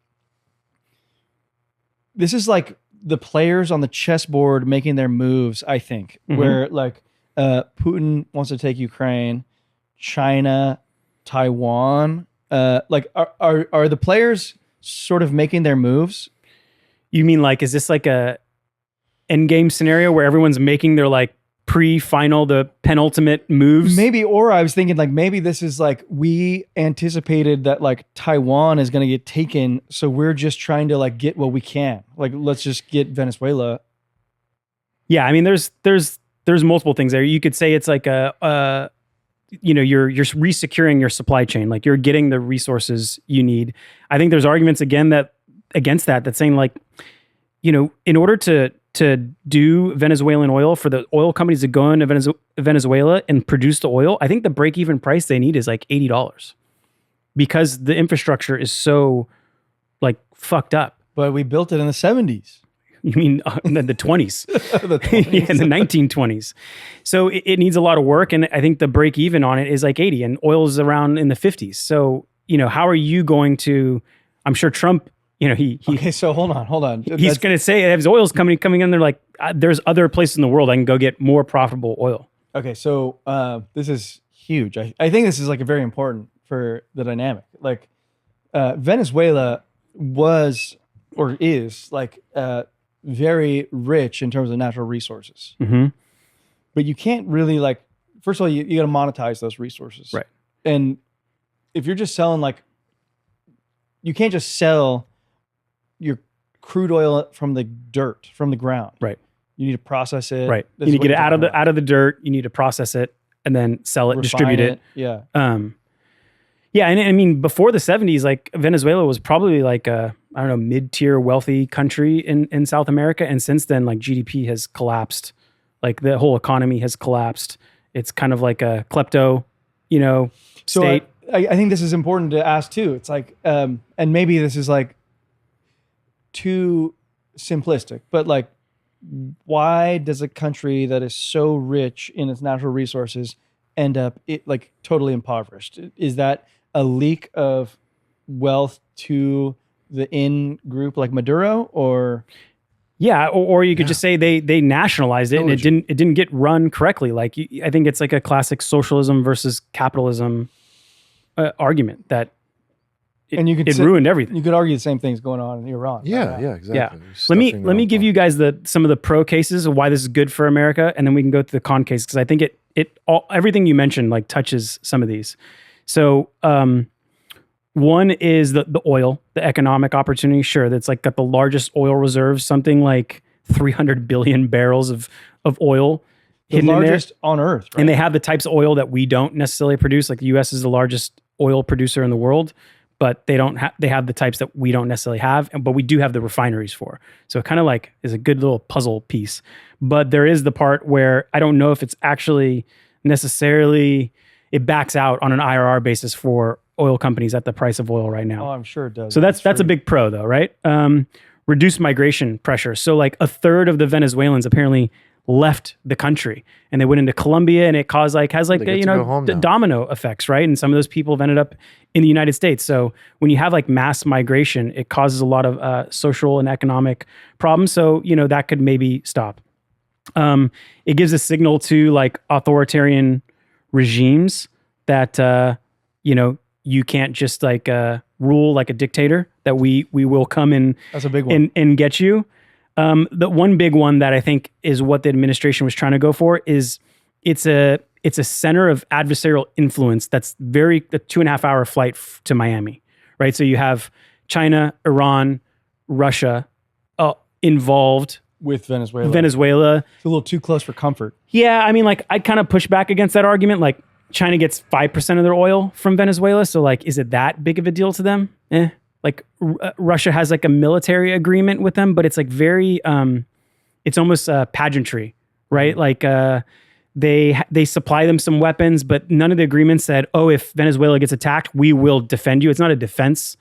this is like the players on the chessboard making their moves, I think, where like Putin wants to take Ukraine, China, Taiwan. Like are the players sort of making their moves? You mean like, is this like a end game scenario where everyone's making their like pre-final, the penultimate moves? Maybe, or I was thinking like maybe this is like we anticipated that like Taiwan is going to get taken, so we're just trying to like get what we can. Like let's just get Venezuela. Yeah, I mean there's multiple things there. You could say it's like you're resecuring your supply chain, like you're getting the resources you need. I think there's arguments against that that's saying like, in order to do Venezuelan oil, for the oil companies to go into Venezuela and produce the oil, I think the break-even price they need is like $80 because the infrastructure is so like fucked up. But we built it in the 70s. You mean in the 20s? The 20s. Yeah, in the 1920s. So it needs a lot of work, and I think the break-even on it is like 80, and oil is around in the 50s. So, how are you going to, I'm sure Trump, Okay, so hold on. He's going to say if his oil's coming in, they're like, there's other places in the world I can go get more profitable oil. Okay, so this is huge. I think this is like a very important for the dynamic. Like Venezuela was or is like very rich in terms of natural resources. But you can't really like, first of all, you got to monetize those resources. Right. And if you're just selling like, you can't just sell your crude oil from the dirt, from the ground. Right. You need to process it. Right. This You is need to what get it you're out of the dirt. You need to process it and then sell it, refine distribute it. Yeah. Yeah, and I mean, before the 70s, like Venezuela was probably like a, I don't know, mid-tier wealthy country in South America. And since then, like GDP has collapsed. Like the whole economy has collapsed. It's kind of like a klepto, state. So I think this is important to ask too. It's like, and maybe this is like too simplistic, but like, why does a country that is so rich in its natural resources end up like totally impoverished? Is that a leak of wealth to the in group like Maduro, or? Yeah, or you could just say they nationalized it and it didn't get run correctly. Like I think it's like a classic socialism versus capitalism argument that it ruined everything. You could argue the same thing's going on in Iran. Yeah, exactly. Yeah. Let me give you guys some of the pro cases of why this is good for America, and then we can go to the con cases because I think everything you mentioned like touches some of these. So one is the oil, the economic opportunity. Sure, that's like got the largest oil reserves, something like 300 billion barrels of oil the largest on Earth, right? And they have the types of oil that we don't necessarily produce. Like the U.S. is the largest oil producer in the world, but they have the types that we don't necessarily have, but we do have the refineries for. So it kind of like is a good little puzzle piece. But there is the part where I don't know if it's actually necessarily, it backs out on an IRR basis for oil companies at the price of oil right now. Oh, I'm sure it does. So that's a big pro though, right? Reduced migration pressure. So like a third of the Venezuelans apparently left the country and they went into Colombia, and it has the domino effects, right? And some of those people have ended up in the United States. So when you have like mass migration, it causes a lot of social and economic problems. So, that could maybe stop. It gives a signal to like authoritarian regimes that, you can't just like rule like a dictator, that we will come in. That's a big one. And get you. The one big one that I think is what the administration was trying to go for is it's a center of adversarial influence that's a 2.5 hour flight to Miami, right? So you have China, Iran, Russia involved with Venezuela. It's a little too close for comfort. Yeah, I mean, like I'd kind of push back against that argument. Like China gets 5% of their oil from Venezuela, so like, is it that big of a deal to them? Like Russia has like a military agreement with them, but it's like very, it's almost pageantry, right? Like they supply them some weapons, but none of the agreements said, oh, if Venezuela gets attacked, we will defend you. It's not a defense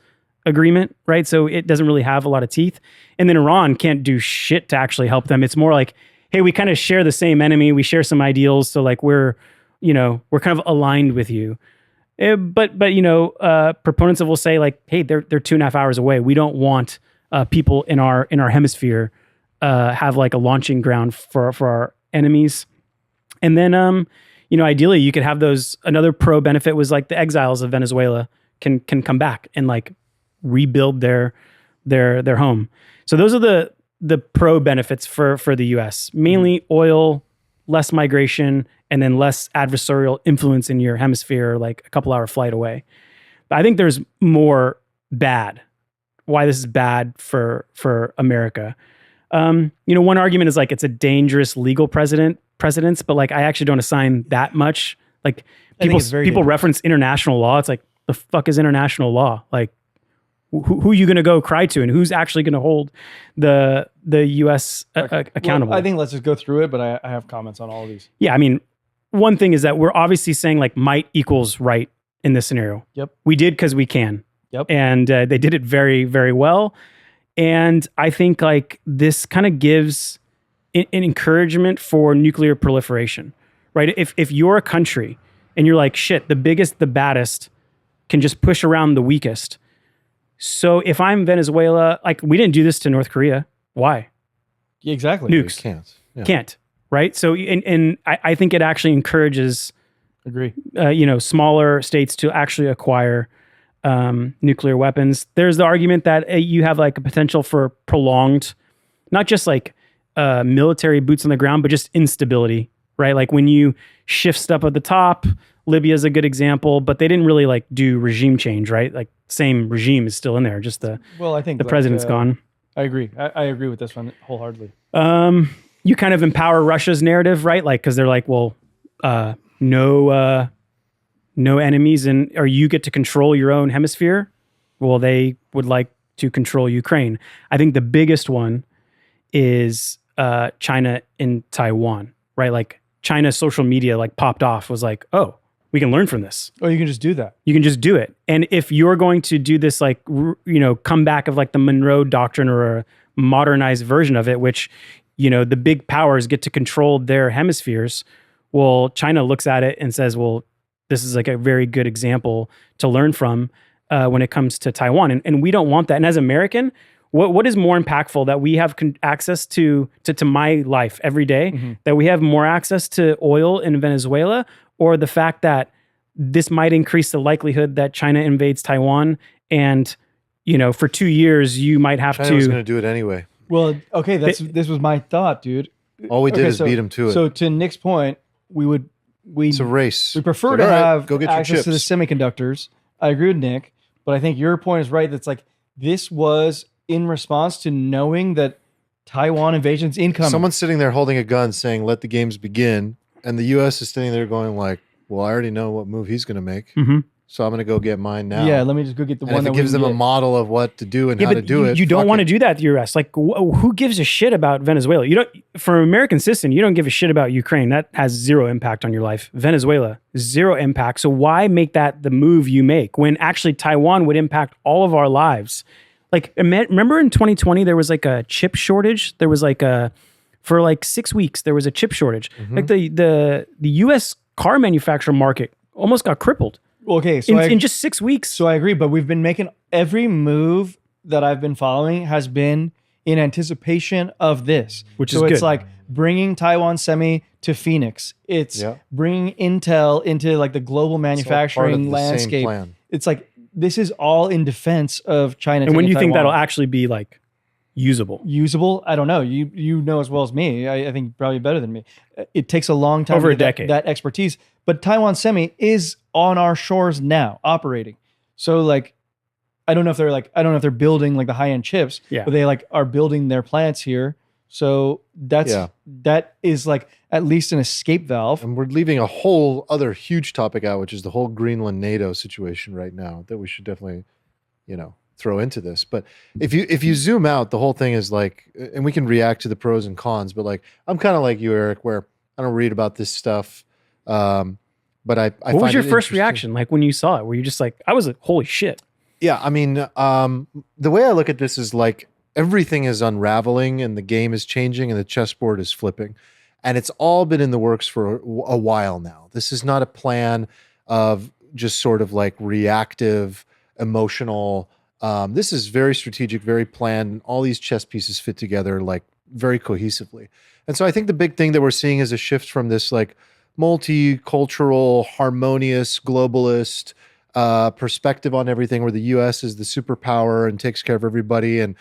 agreement, right? So it doesn't really have a lot of teeth. And then Iran can't do shit to actually help them. It's more like, hey, we kind of share the same enemy. We share some ideals. So like we're kind of aligned with you. But proponents will say like, hey, they're 2.5 hours away. We don't want people in our hemisphere have like a launching ground for our enemies. And then ideally you could have those. Another pro benefit was like the exiles of Venezuela can come back and like rebuild their home. So those are the pro benefits for the U.S. Mainly oil, less migration, and then less adversarial influence in your hemisphere, like a couple hour flight away. But I think there's more bad. Why this is bad for America. One argument is like it's a dangerous legal precedence, but like I actually don't assign that much. Like people reference international law. It's like, the fuck is international law? Like who are you going to go cry to, and who's actually going to hold the U.S. accountable? Well, I think let's just go through it, but I have comments on all of these. Yeah, I mean, one thing is that we're obviously saying like might equals right in this scenario. Yep. We did because we can. Yep. And they did it very, very well. And I think like this kind of gives an encouragement for nuclear proliferation, right? If you're a country and you're like, shit, the biggest, the baddest can just push around the weakest. So if I'm Venezuela, like we didn't do this to North Korea. Why? Yeah, exactly. Nukes. Can't. Yeah. Can't. Right. So, and I think it actually encourages, smaller states to actually acquire nuclear weapons. There's the argument that you have like a potential for prolonged, not just like military boots on the ground, but just instability, right? Like when you shift stuff at the top, Libya is a good example, but they didn't really like do regime change, right? Like same regime is still in there, just the Well, I think the president's gone. I agree. I agree with this one wholeheartedly. You kind of empower Russia's narrative, right? Like, because they're like, well, no enemies, or you get to control your own hemisphere. Well, they would like to control Ukraine. I think the biggest one is China in Taiwan, right? Like China's social media like popped off, was like, oh, we can learn from this. Oh, you can just do that. You can just do it. And if you're going to do this, like, comeback of like the Monroe Doctrine or a modernized version of it, which, the big powers get to control their hemispheres. Well, China looks at it and says, well, this is like a very good example to learn from when it comes to Taiwan. And we don't want that. And as American, what is more impactful, that we have access to my life every day, that we have more access to oil in Venezuela, or the fact that this might increase the likelihood that China invades Taiwan, and for 2 years you might have China was going to do it anyway. Well, okay, this was my thought, dude. All we did is beat him to it. So to Nick's point, it's a race. We prefer to have go get access to the semiconductors. I agree with Nick, but I think your point is right. That's like, this was in response to knowing that Taiwan invasion's incoming. Someone's sitting there holding a gun saying, let the games begin. And the U.S. is sitting there going like, well, I already know what move he's going to make. So I'm going to go get mine now. Yeah, let me just go get the one that it gives them a model of what to do and how to do it. You don't want to do that to the U.S. Like, who gives a shit about Venezuela? For an American citizen, you don't give a shit about Ukraine. That has zero impact on your life. Venezuela, zero impact. So why make that the move you make when actually Taiwan would impact all of our lives? Like, remember in 2020, there was like a chip shortage. There was like for like 6 weeks, there was a chip shortage. Like the U.S. car manufacturer market almost got crippled. Okay, so in just 6 weeks. So I agree, but we've been making every move that I've been following has been in anticipation of this. Which is so good. It's like bringing Taiwan Semi to Phoenix. It's bringing Intel into like the global manufacturing landscape. It's like, this is all in defense of China. And when do you think Taiwan. that'll actually be like usable? Usable? I don't know. You know as well as me. I think probably better than me. It takes a long time. Over a decade. That expertise. But Taiwan Semi is on our shores now, operating. So like, I don't know if they're building like the high end chips, but they like are building their plants here. So that is like at least an escape valve. And we're leaving a whole other huge topic out, which is the whole Greenland NATO situation right now that we should definitely, throw into this. But if you zoom out, the whole thing is like, and we can react to the pros and cons, but like, I'm kind of like you, Eric, where I don't read about this stuff. But I what was your first reaction? Like when you saw it, were you just like, I was like, holy shit. Yeah. I mean, the way I look at this is like, everything is unraveling and the game is changing and the chessboard is flipping. And it's all been in the works for a while now. This is not a plan of just sort of like reactive, emotional. This is very strategic, very planned. All these chess pieces fit together like very cohesively. And so I think the big thing that we're seeing is a shift from this like multicultural, harmonious, globalist perspective on everything, where the U.S. is the superpower and takes care of everybody and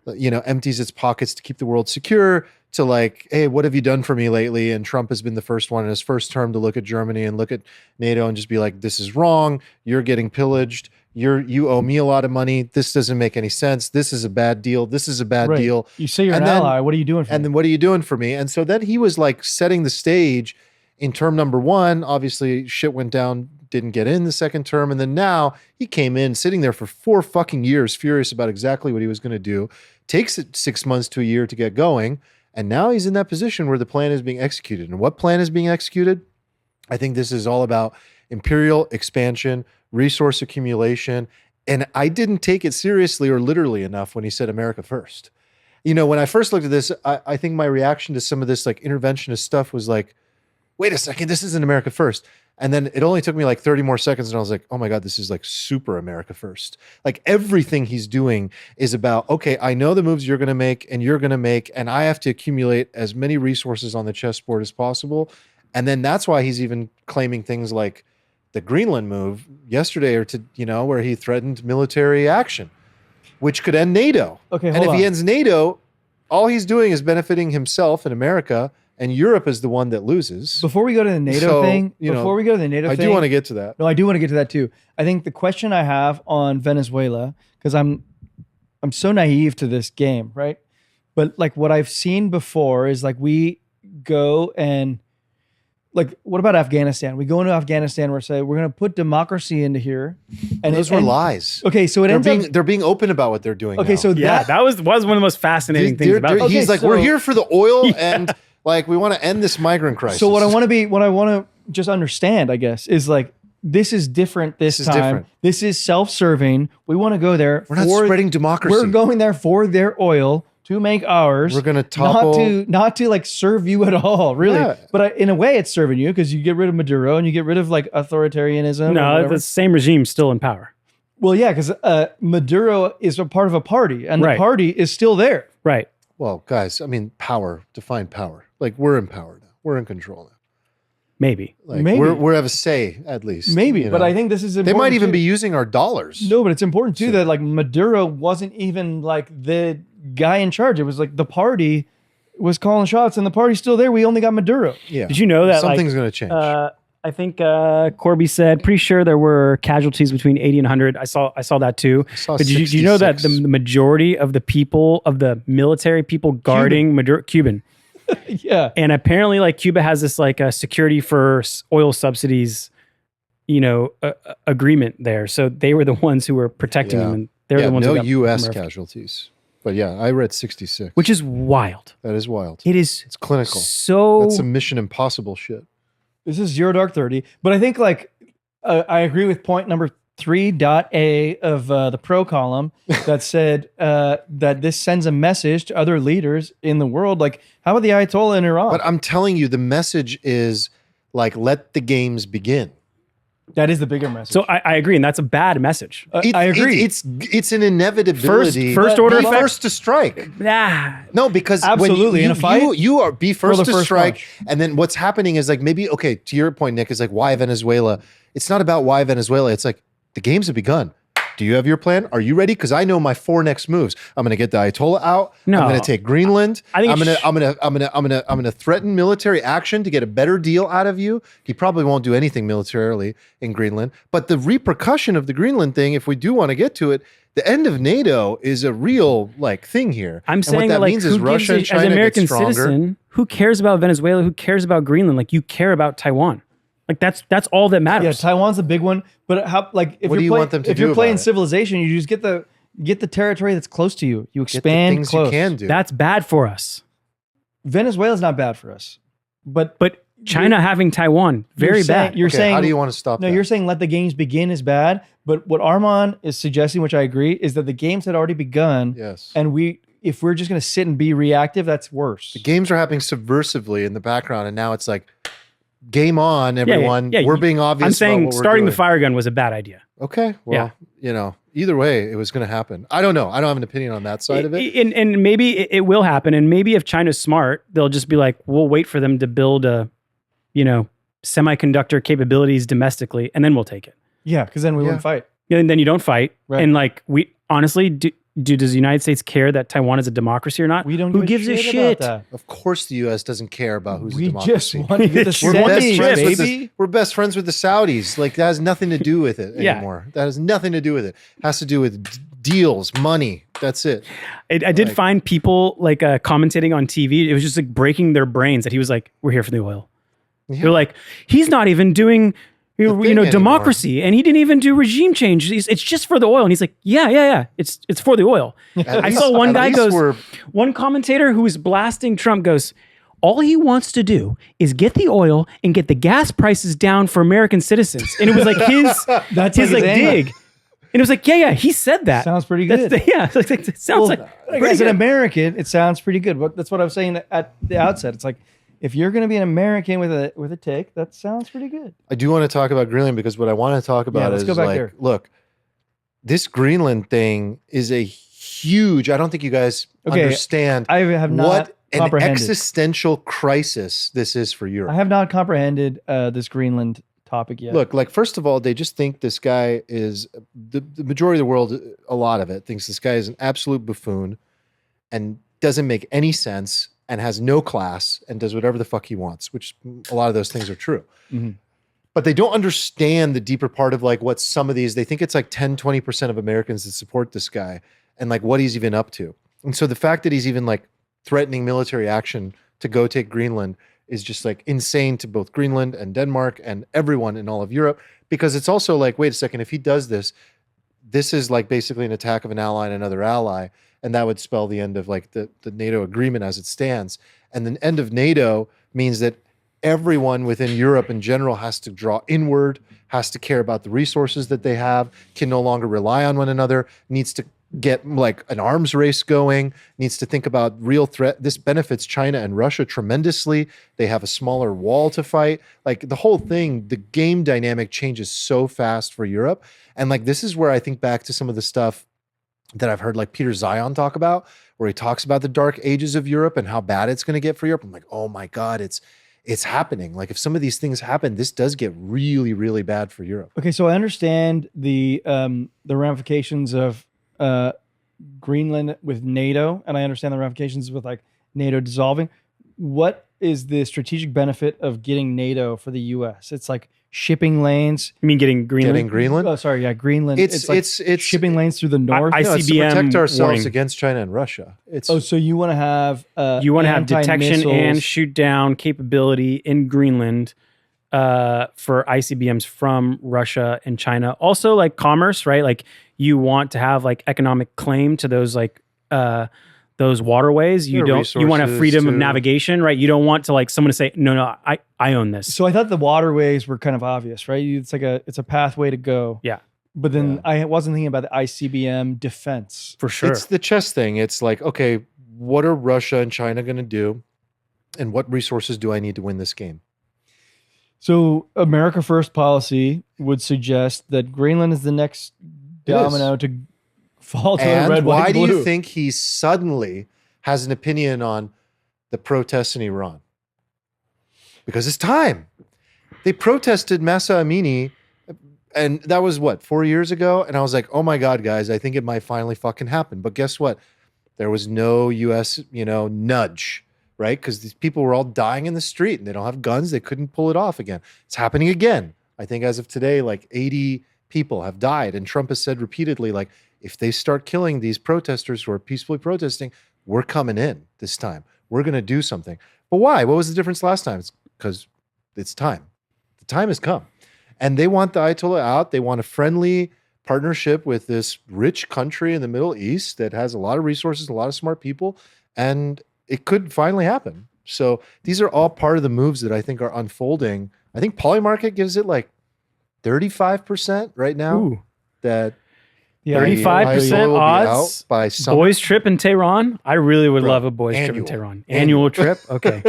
empties its pockets to keep the world secure, to like, hey, what have you done for me lately? And Trump has been the first one in his first term to look at Germany and look at NATO and just be like, this is wrong. You're getting pillaged. You owe me a lot of money. This doesn't make any sense. This is a bad deal. This is a bad deal. You say you're an ally. What are you doing for me? And then what are you doing for me? And so then he was like setting the stage in term number one. Obviously shit went down, didn't get in the second term. And then now he came in sitting there for 4 fucking years, furious about exactly what he was going to do. Takes it 6 months to a year to get going. And now he's in that position where the plan is being executed. And what plan is being executed? I think this is all about imperial expansion, resource accumulation. And I didn't take it seriously or literally enough when he said America first. When I first looked at this, I think my reaction to some of this like interventionist stuff was like, wait a second, this isn't America first. And then it only took me like 30 more seconds and I was like, oh my God, this is like super America first. Like everything he's doing is about, okay, I know the moves you're going to make and you're going to make, and I have to accumulate as many resources on the chessboard as possible. And then that's why he's even claiming things like the Greenland move yesterday where he threatened military action, which could end NATO. Okay, and if he ends NATO, all he's doing is benefiting himself and America and Europe is the one that loses. Before we go to the NATO So, thing, you know, I do want to get to that. No, I do want to get to that too. I think the question I have on Venezuela, because I'm so naive to this game, right? But like what I've seen before is like we go and like, what about Afghanistan? We go into Afghanistan, we're saying we're going to put democracy into here, and Those were lies. Okay, so they're being open about what they're doing. Okay, now. so that was one of the most fascinating things about it. He's Okay, like, so- we're here for the oil, and like we want to end this migrant crisis. So what I want to just understand, I guess, is like this is different this is time. different. This is self-serving. We want to go there. We're not spreading democracy. We're going there for their oil to make ours. We're gonna topple- not to like serve you at all, really. Yeah. But in a way, it's serving you because you get rid of Maduro and you get rid of like authoritarianism. or No, whatever. the same regime's still in power. Well, yeah, because Maduro is a part of a party, and the Right. party is still there. Right. Well, guys, I mean, power. Define power. Like we're in power now. We're in control now. Maybe. Like Maybe. we have a say at least. Maybe, you but know. I think this is they important might even too. be using our dollars. No, but it's important too that like Maduro wasn't even like the guy in charge. It was like the party was calling shots, and the party's still there. We only got Maduro. Yeah. Did you know that Something's going to change. I think Corby said, pretty sure there were casualties between 80 and 100. I saw that too. saw But do you know that the 66. majority of the people, of the military people guarding Maduro, Cuban. Yeah. And apparently like Cuba has this like a security for oil subsidies, agreement there. So they were the ones who were protecting Yeah. them. And they're the ones no who got U.S. murdered. casualties. But yeah, I read 66. Which is wild. That is wild. It is It's clinical. so... That's some Mission Impossible shit. This is Zero Dark 30. But I think like I agree with point number 3.A of the pro column that said that this sends a message to other leaders in the world. Like, how about the Ayatollah in Iran? But I'm telling you, the message is like, let the games begin. That is the bigger message. So I agree, and that's a bad message. I agree. It's an inevitability. First order be effect. first to strike. Ah, No, because Absolutely, when in a fight, you are be first the to first strike, punch. and then what's happening is like maybe okay. To your point, Nick, is like why Venezuela. It's not about why Venezuela. It's like the games have begun. Do you have your plan? Are you ready? Because I know my 4 next moves. I'm going to get the Ayatollah out. No. I'm going to take Greenland. I think I'm going to threaten military action to get a better deal out of you. He probably won't do anything militarily in Greenland, but the repercussion of the Greenland thing, if we do want to get to it, the end of NATO is a real like thing here. I'm And saying what that that, like, means is who Russia and gives China as an American get stronger. citizen, who cares about Venezuela? Who cares about Greenland? Like, you care about Taiwan. Like, that's all that matters. yeah, Taiwan's a big one. But how like if What do you're you want them to if do you're playing about it? civilization, you just get the territory that's close to you. You Get the expand things close. you can do. That's bad for us. Venezuela's not bad for us. But China having Taiwan, very you're saying- bad. You're Okay, saying how do you want to stop No, that? you're saying let the games begin is bad. But what Armand is suggesting, which I agree, is that the games had already begun. Yes. And if we're just going to sit and be reactive, that's worse. The games are happening subversively in the background, and now it's like, game on, everyone. yeah, We're being obvious. I'm about saying what we're starting the doing. fire gun was a bad idea. Okay, well, either way, it was going to happen. I don't know. I don't have an opinion on that side of it. And maybe it will happen. And maybe if China's smart, they'll just be like, we'll wait for them to build semiconductor capabilities domestically, and then we'll take it. Yeah, because then we wouldn't fight. And then you don't fight. Right. And like, we honestly, does the United States care that Taiwan is a democracy or not? We don't. Who give gives a about shit? that. Of course, the U.S. doesn't care about who's a We democracy. just want to get the We're best semis, friends with baby. We're best friends with the Saudis. Like that has nothing to do with it Yeah. anymore. That has nothing to do with it. Has to do with deals, money. That's it. I did find people like commentating on TV. It was just like breaking their brains that he was like, "We're here for the oil." Yeah. They're like, "He's not even doing, thing anymore. democracy, and he didn't even do regime change. It's just for the oil." And he's like, "Yeah. It's for the oil." At I least- saw one at guy least goes, we're- one commentator who was blasting Trump goes, "All he wants to do is get the oil and get the gas prices down for American citizens." And it was like That's his like like his angle. dig. And it was like, yeah, he said that. Sounds pretty That's good. it sounds like pretty as an good. American, it sounds pretty good. That's what I was saying at the outset. It's like if you're going to be an American with a take, that sounds pretty good. I do want to talk about Greenland because what I want to talk about let's is go back like, there. look, this Greenland thing is a huge. I don't think you guys Okay, understand I have not what an comprehended. existential crisis this is for Europe. I have not comprehended this Greenland topic yet. Look, like first of all, they just think this guy is the majority of the world. A lot of it thinks this guy is an absolute buffoon and doesn't make any sense. and has no class and does whatever the fuck he wants, which a lot of those things are true. Mm-hmm. But they don't understand the deeper part of like what some of these, they think it's like 10, 20% of Americans that support this guy and like what he's even up to. And so the fact that he's even like threatening military action to go take Greenland is just like insane to both Greenland and Denmark and everyone in all of Europe, because it's also like, wait a second, if he does this, this is like basically an attack of an ally and another ally. And that would spell the end of like the NATO agreement as it stands. And the end of NATO means that everyone within Europe in general has to draw inward, has to care about the resources that they have, can no longer rely on one another, needs to get like an arms race going, needs to think about real threat. This benefits China and Russia tremendously. They have a smaller wall to fight. Like the whole thing, the game dynamic changes so fast for Europe. And like, this is where I think back to some of the stuff that I've heard like Peter Zion talk about, where he talks about the dark ages of Europe and how bad it's going to get for Europe. I'm like, oh my God, it's happening. Like if some of these things happen, this does get really, really bad for Europe. Okay, so I understand the ramifications of Greenland with NATO, and I understand the ramifications with like NATO dissolving. What is the strategic benefit of getting NATO for the U.S.? It's like shipping lanes. You mean getting Greenland? Getting Greenland? Oh, sorry, yeah, Greenland. It's like shipping lanes through the north. I- No, it's to ICBM protect ourselves warning. against China and Russia. It's so you want to have You want to have detection anti-missiles. and shoot down capability in Greenland for ICBMs from Russia and China. Also, like commerce, right? Like you want to have like economic claim to those like those waterways. You There are don't. You want to have resources freedom of to- navigation, right? You don't want to like someone to say, no, I own this. So I thought the waterways were kind of obvious, right? It's like it's a pathway to go. Yeah, But then I wasn't thinking about the ICBM defense. for sure. It's the chess thing. It's like, okay, what are Russia and China going to do? And what resources do I need to win this game? So America First policy would suggest that Greenland is the next It is. domino to fall to the And red, why white, do blue. you think he suddenly has an opinion on the protests in Iran? Because it's time. They protested Masa Amini, and that was what, 4 years ago? And I was like, oh my God, guys, I think it might finally fucking happen. But guess what? There was no US, nudge, right? Because these people were all dying in the street and they don't have guns. They couldn't pull it off again. It's happening again. I think as of today, like 80 people have died. And Trump has said repeatedly, like, if they start killing these protesters who are peacefully protesting, we're coming in this time. We're going to do something. But why? What was the difference last time? It's because it's time. The time has come. And they want the Ayatollah out. They want a friendly partnership with this rich country in the Middle East that has a lot of resources, a lot of smart people, and it could finally happen. So these are all part of the moves that I think are unfolding. I think Polymarket gives it like 35% right now. Ooh. That 35% Ayatollah will be odds. out by summer. Boys trip in Tehran. I really would Bro, love a boys trip in annual. Tehran. Annual trip. Okay.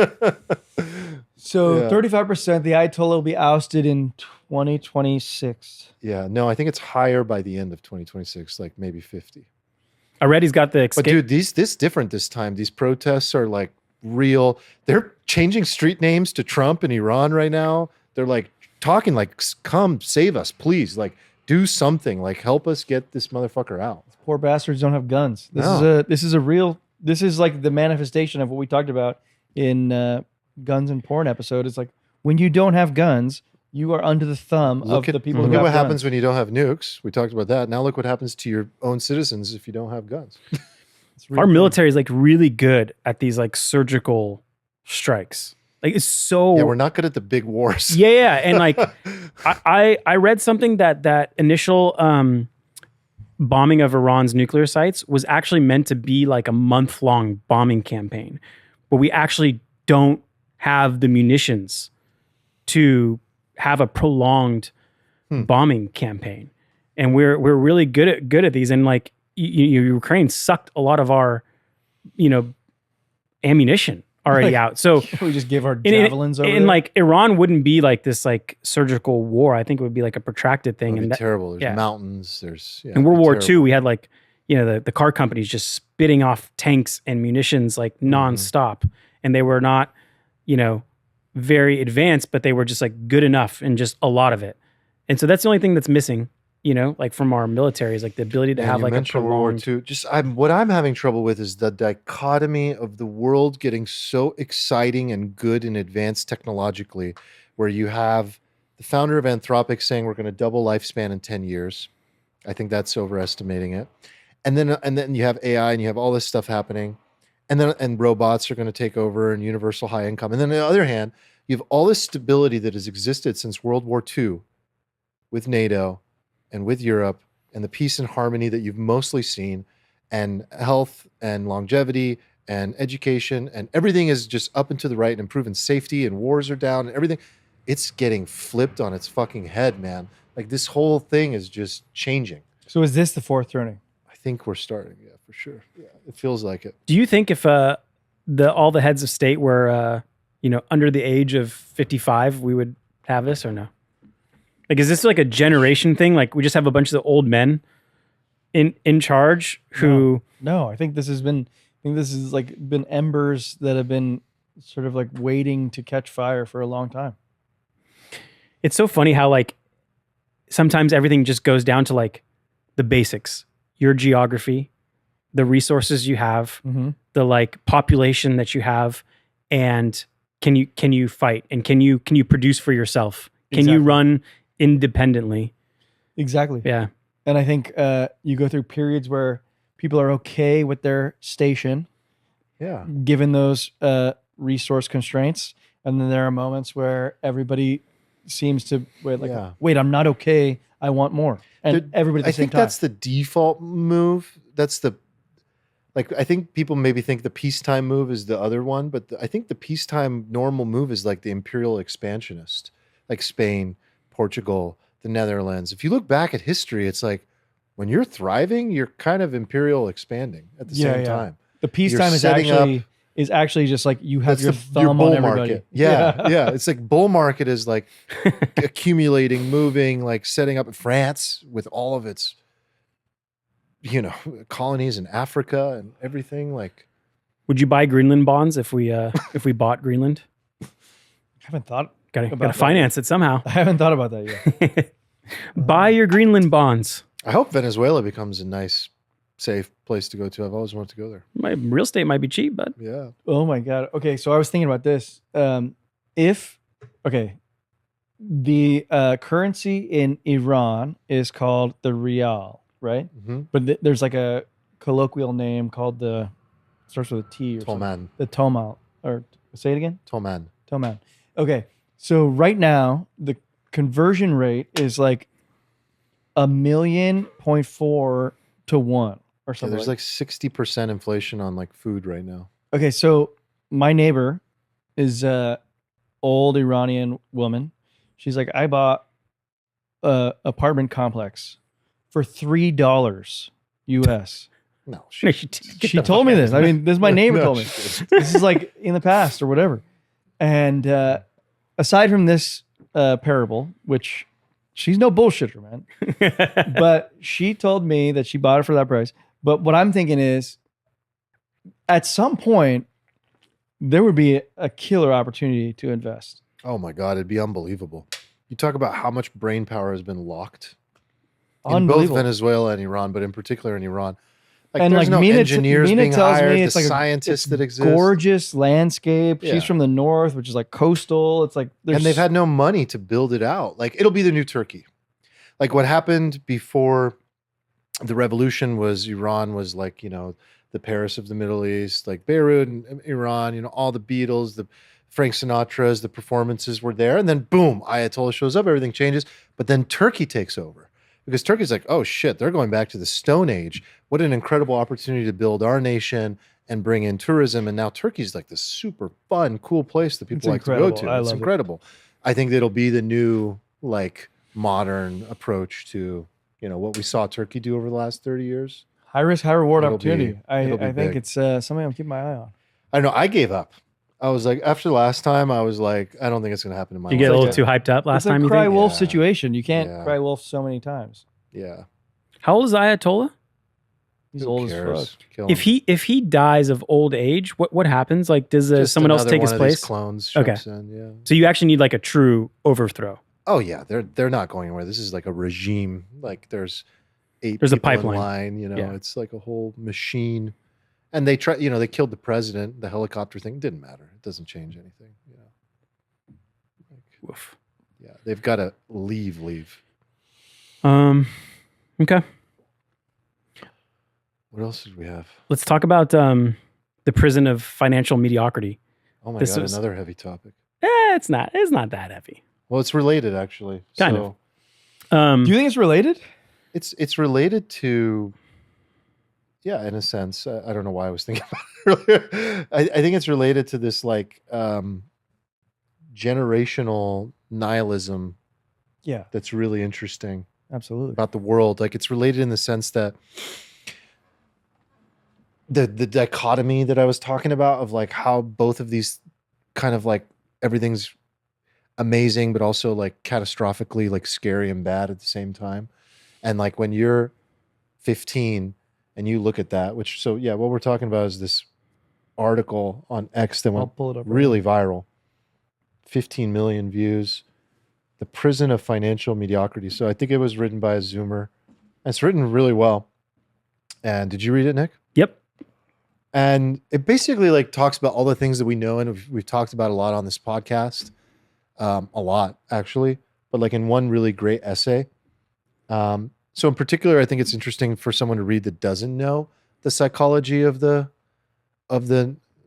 So Yeah. 35%, the Ayatollah will be ousted in 2026. Yeah, no, I think it's higher by the end of 2026, like maybe 50. I read he's got the But dude, this different this time. These protests are like real. They're changing street names to Trump in Iran right now. They're like talking like, come save us, please. Like do something, like help us get this motherfucker out. Poor bastards don't have guns. No. This is like the manifestation of what we talked about in Guns and Porn episode. It's like when you don't have guns, you are under the thumb of the people Look who at have what guns. happens when you don't have nukes. We talked about that. Now look what happens to your own citizens if you don't have guns. It's really Our cool. military is like really good at these like surgical strikes. Like it's so Yeah, we're not good at the big wars. yeah. And like I read something that initial bombing of Iran's nuclear sites was actually meant to be like a month-long bombing campaign, but we actually don't have the munitions to have a prolonged bombing campaign, and we're really good at these. And like Ukraine sucked a lot of our ammunition already out. So we just give our javelins over and there. like Iran wouldn't be like this like surgical war. I think it would be like a protracted thing. It'd And be terrible. There's yeah. mountains. There's in World War II, terrible. we had like the car companies just spitting off tanks and munitions like nonstop, and they were not very advanced, but they were just like good enough and just a lot of it. And so that's the only thing that's missing you know, like from our military is like the ability to And have you like a mentioned World War prolonged. II. Just what I'm having trouble with is the dichotomy of the world getting so exciting and good and advanced technologically, where you have the founder of Anthropic saying we're going to double lifespan in 10 years. I think that's overestimating it. And then you have AI and you have all this stuff happening. And robots are going to take over and universal high income. And then on the other hand, you have all this stability that has existed since World War II with NATO and with Europe and the peace and harmony that you've mostly seen, and health and longevity and education, and everything is just up and to the right and improving safety, and wars are down and everything. It's getting flipped on its fucking head, man. Like this whole thing is just changing. So is this the fourth turning? I think we're starting, yeah, for sure. Yeah, it feels like it. Do you think if all the heads of state were under the age of 55, we would have this or no? Like, is this like a generation thing? Like, we just have a bunch of the old men in charge who? No, I think this has been. I think this has like been embers that have been sort of like waiting to catch fire for a long time. It's so funny how like sometimes everything just goes down to like the basics, your geography, the resources you have, the like population that you have, and can you fight, and can you produce for yourself? Can you run independently? Exactly. Yeah. And I think you go through periods where people are okay with their station, Yeah. given those resource constraints, and then there are moments where everybody seems to wait, I'm not okay. I want more, and everybody. At the I same think time. that's the default move. That's the I think people maybe think the peacetime move is the other one, but I think the peacetime normal move is like the imperial expansionist, like Spain, Portugal, the Netherlands. If you look back at history, it's like when you're thriving, you're kind of imperial expanding at the same time. The peacetime is actually just like you have your thumb bull on everybody. market. Yeah. It's like bull market is like accumulating, moving, like setting up France with all of its, colonies in Africa and everything. Like, would you buy Greenland bonds if we bought Greenland? I haven't thought. Gotta finance it somehow. I haven't thought about that yet. Buy your Greenland bonds. I hope Venezuela becomes a nice, safe place to go to. I've always wanted to go there. My real estate might be cheap, but Yeah. Oh my God. Okay. So I was thinking about this. The currency in Iran is called the rial, right? Mm-hmm. But there's like a colloquial name called starts with a T or something. Toman. The tomal, or say it again? Toman. Toman. Okay. So right now the conversion rate is like 1.4 to 1 or Yeah, something. there's like 60% inflation on like food right now. Okay, so my neighbor is a old Iranian woman. She's like, I bought a apartment complex for $3 US. No, she She told me this. I mean, this is my neighbor told me. This is like in the past or whatever. And aside from this parable, which she's no bullshitter, man. But she told me that she bought it for that price. But what I'm thinking is, at some point, there would be a killer opportunity to invest. Oh my God, it'd be unbelievable. You talk about how much brain power has been locked in both Venezuela and Iran, but in particular in Iran. Like, And there's like no Mina engineers Mina being tells hired, me the it's like scientists that exist. Gorgeous landscape. Yeah. She's from the north, which is like coastal. It's like And they've had no money to build it out. Like, it'll be the new Turkey. Like what happened before the revolution was Iran was like, the Paris of the Middle East, like Beirut and Iran, all the Beatles, the Frank Sinatra's, the performances were there. And then boom, Ayatollah shows up, everything changes. But then Turkey takes over because Turkey's like, oh shit, they're going back to the Stone Age. What an incredible opportunity to build our nation and bring in tourism. And now Turkey's like this super fun, cool place that people like to go to. It's incredible. I think it'll be the new, like, modern approach to, what we saw Turkey do over the last 30 years. high risk, high reward It'll opportunity. I think big. it's something I'm keeping my eye on. I don't know. I gave up. I was like, after last time, I was like, I don't think it's going to happen in my life. You get a little too hyped up last It's time, a you cry think? wolf Yeah. situation. You can't Yeah. cry wolf so many times. Yeah. How old is Ayatollah? He's Who old cares? as fuck. Kill If him. he dies of old age, what happens? Like, does Just someone else another take his one of these place? Clones Okay. jumps in, yeah. So you actually need like a true overthrow. Oh yeah, they're not going anywhere. This is like a regime. Like there's There's a people in pipeline. line, Yeah. it's like a whole machine. And they try, they killed the president. The helicopter thing didn't matter. It doesn't change anything. Woof. Yeah, they've got to leave. Okay. What else did we have? Let's talk about the prison of financial mediocrity. Oh my This God, was- another heavy topic. It's not that heavy. Well, it's related actually. Kind so of. Do you think it's related? It's related to, yeah, in a sense. I don't know why I was thinking about it earlier. I think it's related to this like generational nihilism Yeah, that's really interesting absolutely. about the world. Like it's related in the sense that the dichotomy that I was talking about of like how both of these kind of like everything's amazing, but also like catastrophically like scary and bad at the same time. And like when you're 15 and you look at that, which, so yeah, what we're talking about is this article on X that I'll went pull it up. right really viral, 15 million views, The Prison of Financial Mediocrity. So I think it was written by a Zoomer. It's written really well. And did you read it, Nick? Yep. And it basically like talks about all the things that we know and we've talked about a lot on this podcast, a lot actually, but like in one really great essay. So in particular, I think it's interesting for someone to read that doesn't know the psychology of the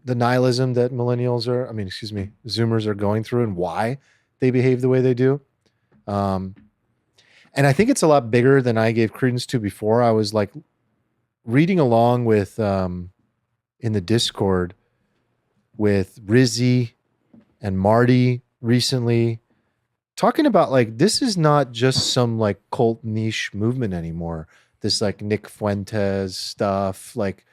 nihilism that Zoomers are going through and why they behave the way they do. And I think it's a lot bigger than I gave credence to before. I was like reading along with, in the Discord with Rizzy and Marty recently, talking about like, this is not just some like cult niche movement anymore. This like Nick Fuentes stuff. Like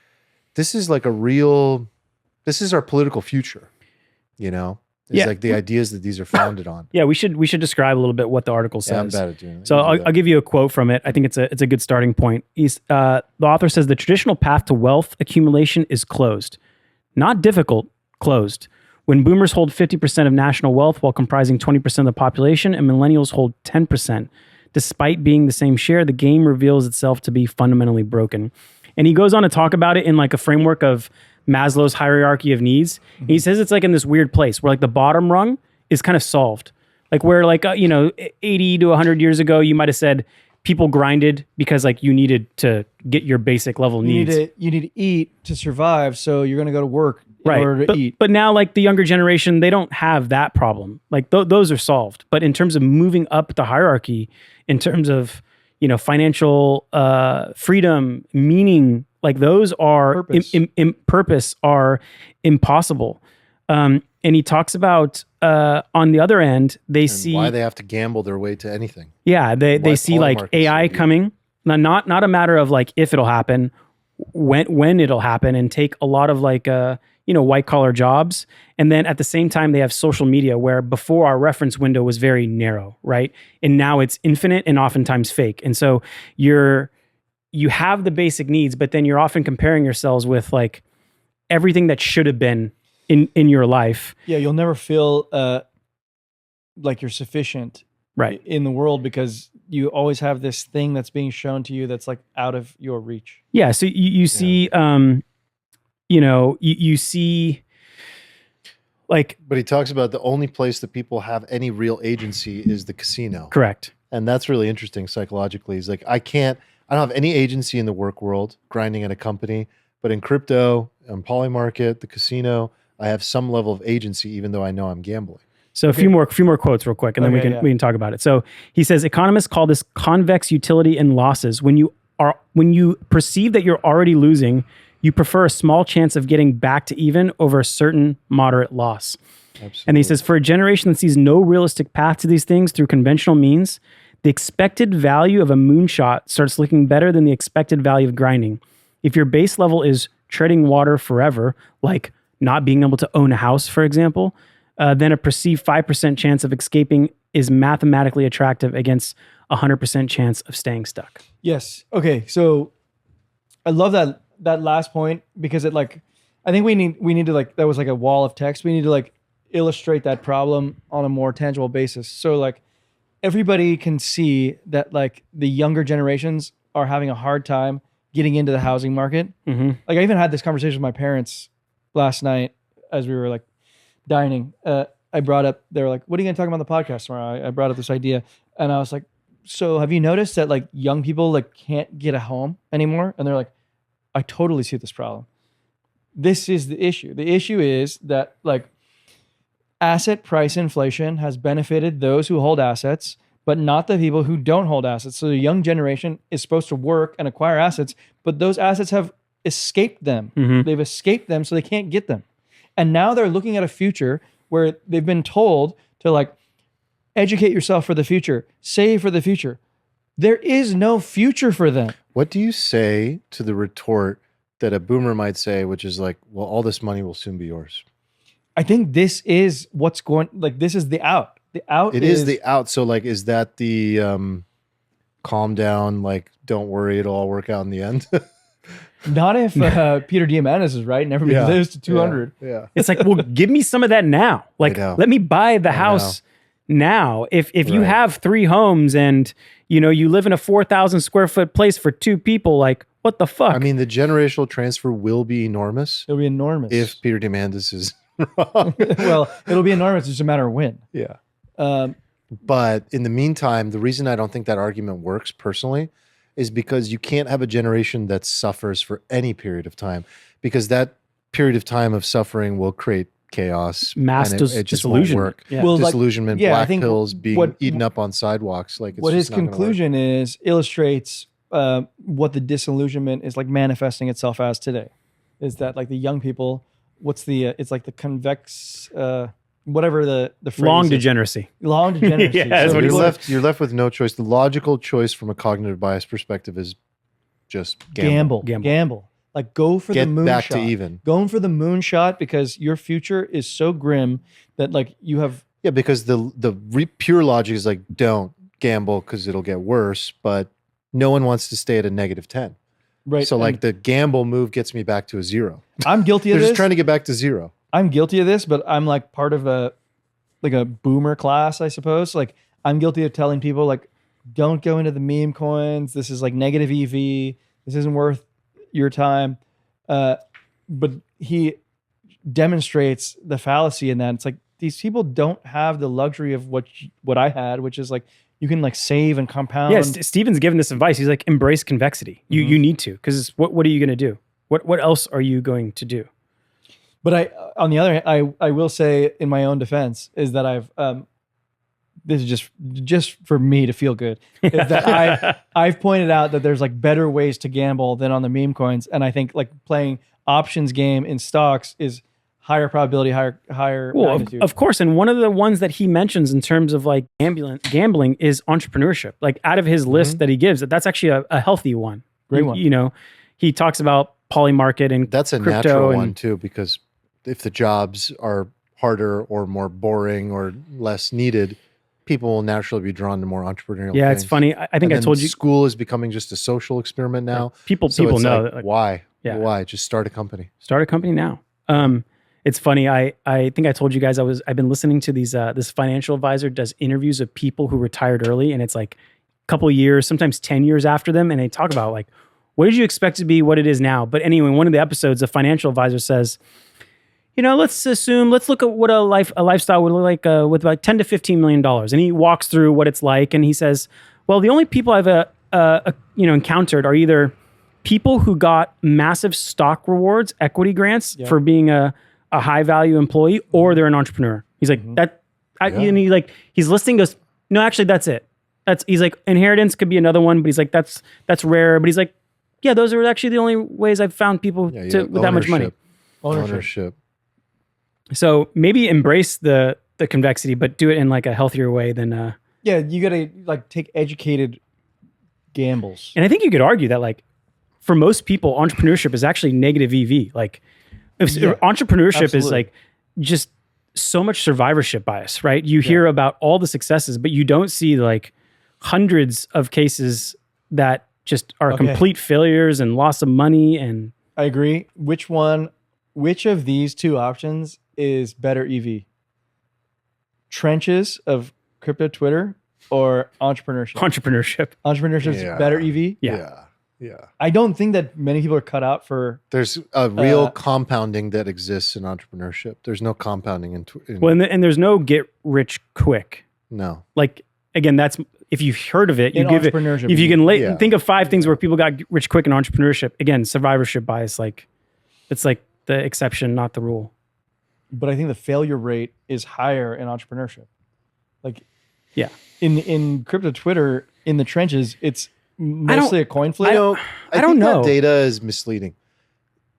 this is like this is our political future, It's Yeah. like the ideas that these are founded on. Yeah, we should describe a little bit what the article Yeah, I'm says. bad at doing it. So You do I'll that. give you a quote from it. I think it's a good starting point. The author says the traditional path to wealth accumulation is closed, not difficult, closed. When boomers hold 50% of national wealth while comprising 20% of the population, and millennials hold 10%, despite being the same share, the game reveals itself to be fundamentally broken. And he goes on to talk about it in like a framework of Maslow's hierarchy of needs. Mm-hmm. He says it's like in this weird place where like the bottom rung is kind of solved. Like where like, 80 to 100 years ago, you might have said people grinded because like you needed to get your basic level needs. You need to eat to survive, so you're going to go to work in order to eat. But now like the younger generation, they don't have that problem. Like those are solved. But in terms of moving up the hierarchy, in terms of, financial freedom, meaning, like those are purpose are impossible. And he talks about on the other end, they see why they have to gamble their way to anything. Yeah, they see like AI coming. Now, not a matter of like if it'll happen, when it'll happen, and take a lot of like white collar jobs. And then at the same time, they have social media where before our reference window was very narrow, right? And now it's infinite and oftentimes fake. And so you have the basic needs, but then you're often comparing yourselves with like everything that should have been in your life. Yeah, you'll never feel like you're sufficient, right, in the world because you always have this thing that's being shown to you that's like out of your reach. Yeah, so you see, you see, like. But he talks about the only place that people have any real agency is the casino. Correct. And that's really interesting psychologically. He's like, I don't have any agency in the work world grinding at a company, but in crypto, on Polymarket, the casino, I have some level of agency, even though I know I'm gambling. So a few more quotes real quick, and then we can talk about it. So he says, economists call this convex utility in losses. When you perceive that you're already losing, you prefer a small chance of getting back to even over a certain moderate loss. Absolutely. And he says, for a generation that sees no realistic path to these things through conventional means, the expected value of a moonshot starts looking better than the expected value of grinding. If your base level is treading water forever, like not being able to own a house, for example, then a perceived 5% chance of escaping is mathematically attractive against a 100% chance of staying stuck. Yes. Okay. So I love that last point because it like, I think we need to like, that was like a wall of text. We need to like illustrate that problem on a more tangible basis. So like everybody can see that like the younger generations are having a hard time getting into the housing market. Mm-hmm. Like I even had this conversation with my parents last night as we were like dining. I brought up, they were like, what are you going to talk about on the podcast tomorrow? I brought up this idea and I was like, so have you noticed that like young people like can't get a home anymore? And they're like, I totally see this problem. This is the issue. The issue is that like asset price inflation has benefited those who hold assets, but not the people who don't hold assets. So the young generation is supposed to work and acquire assets, but those assets have escaped them. Mm-hmm. They've escaped them, so they can't get them. And now they're looking at a future where they've been told to like educate yourself for the future, save for the future. There is no future for them. What do you say to the retort that a boomer might say, which is like, well, all this money will soon be yours? I think this is what's going, like, this is the out. The out is the out. So like, is that the calm down, like, don't worry, it'll all work out in the end? Not if Peter Diamandis is right and everybody lives to 200. Yeah. It's like, well, give me some of that now. Like, let me buy the house now. If you have 3 homes and, you know, you live in a 4,000 square foot place for 2 people, like, what the fuck? I mean, the generational transfer will be enormous. It'll be enormous. If Peter Diamandis is wrong. Well, it'll be enormous. It's just a matter of when. Yeah. But in the meantime, the reason I don't think that argument works personally is because you can't have a generation that suffers for any period of time, because that period of time of suffering will create chaos, mass and it just won't disillusionment. work. Yeah. Well, Disillusionment, I black think pills, being what- eaten up on sidewalks. Like, it's what his just not gonna work. conclusion is illustrates what the disillusionment is like manifesting itself as today. Is that like the young people? What's the? It's like the convex, whatever the phrase Long is. degeneracy. Long degeneracy. Yeah, that's So what he people said. are- You're left with no choice. The logical choice from a cognitive bias perspective is just gamble. Gamble. Like go for Get the moon back shot. to even. Going for the moon shot because your future is so grim that like you have. Yeah, because the pure logic is like, don't gamble because it'll get worse, but no one wants to stay at a -10. Right. So like and the gamble move gets me back to a 0. I'm guilty They're of just this. trying to get back to 0. I'm guilty of this, but I'm like part of a boomer class, I suppose. Like I'm guilty of telling people like, don't go into the meme coins. This is like negative EV. This isn't worth your time. But he demonstrates the fallacy in that. It's like these people don't have the luxury of what I had, which is like you can like save and compound. Yeah, Steven's given this advice. He's like, embrace convexity. You need to, because what are you going to do? What else are you going to do? But on the other hand, I will say in my own defense is that I've this is just for me to feel good, is that I've pointed out that there's like better ways to gamble than on the meme coins, and I think like playing options game in stocks is higher probability, higher Well, magnitude. of course. And one of the ones that he mentions in terms of like gambling is entrepreneurship. Like out of his list that he gives, that's actually a healthy one. Great one. You know, he talks about polymarket and That's a crypto natural and, one too, because if the jobs are harder or more boring or less needed, people will naturally be drawn to more entrepreneurial Yeah, things. it's funny. I think And I then told you school is becoming just a social experiment now. people So it's know like, that like, why? Yeah. Why? Just start a company. start a company now. It's funny. I think I told you guys I've been listening to these this financial advisor does interviews of people who retired early, and it's like a couple of years, sometimes 10 years after them, and they talk about like, what did you expect to be what it is now? But anyway, in one of the episodes, a financial advisor says, you know, let's look at what a lifestyle would look like with about $10 to $15 million, and he walks through what it's like, and he says, well, the only people I've encountered are either people who got massive stock rewards, equity grants for being a high value employee, or they're an entrepreneur. He's like and he's listing, goes, no, actually that's it. He's like, inheritance could be another one, but he's like, that's rare. But he's like, yeah, those are actually the only ways I've found people with that much money. Ownership. So maybe embrace the convexity, but do it in like a healthier way than yeah, you gotta like take educated gambles. and I think you could argue that like for most people, entrepreneurship is actually negative EV. Like entrepreneurship is absolutely. like just so much survivorship bias, right? You hear about all the successes, but you don't see like hundreds of cases that just are complete failures and loss of money. And I agree. Which of these two options is better EV? Trenches of crypto Twitter or entrepreneurship? Entrepreneurship's Yeah. better EV. Yeah. Yeah. I don't think that many people are cut out for. There's a real compounding that exists in entrepreneurship. There's no compounding in Well, and there's no get rich quick. no. Like, again, that's, if you've heard of it, you In give it, entrepreneurship, if you can Yeah. think of 5 things where people got rich quick in entrepreneurship, again, survivorship bias, like it's like the exception, not the rule. But I think the failure rate is higher in entrepreneurship. Like, Yeah. in crypto Twitter, in the trenches, it's mostly a coin flip. I don't don't think know. That data is misleading.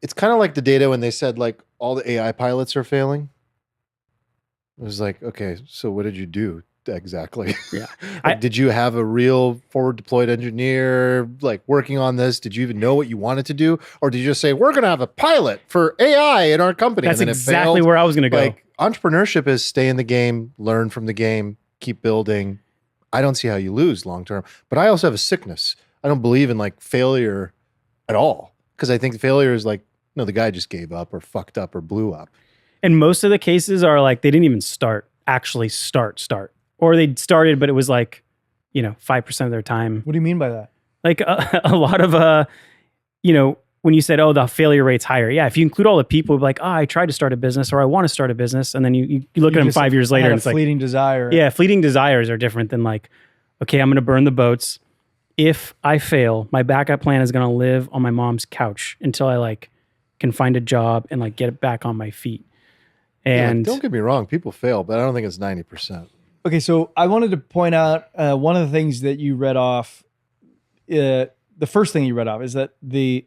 It's kind of like the data when they said like all the AI pilots are failing. It was like, okay, so what did you do exactly? Yeah. Like, did you have a real forward deployed engineer like working on this? Did you even know what you wanted to do? Or did you just say, we're going to have a pilot for AI in our company? That's and then exactly it failed? where I was going to go. Like entrepreneurship is stay in the game, learn from the game, keep building. I don't see how you lose long term, but I also have a sickness. I don't believe in like failure at all because I think failure is like, no, the guy just gave up or fucked up or blew up. And most of the cases are like, they didn't even actually start. Or they started, but it was like, 5% of their time. What do you mean by that? Like a lot of, when you said, oh, the failure rate's higher. Yeah. If you include all the people like, oh, I tried to start a business or I want to start a business. And then you look at them just 5 years later had and a it's like, fleeting desire. yeah, fleeting desires are different than like, okay, I'm going to burn the boats. If I fail, my backup plan is going to live on my mom's couch until I like can find a job and like get it back on my feet. Yeah, And don't get me wrong, people fail, but I don't think it's 90%. Okay, so I wanted to point out one of the things that you read off. The first thing you read off is that the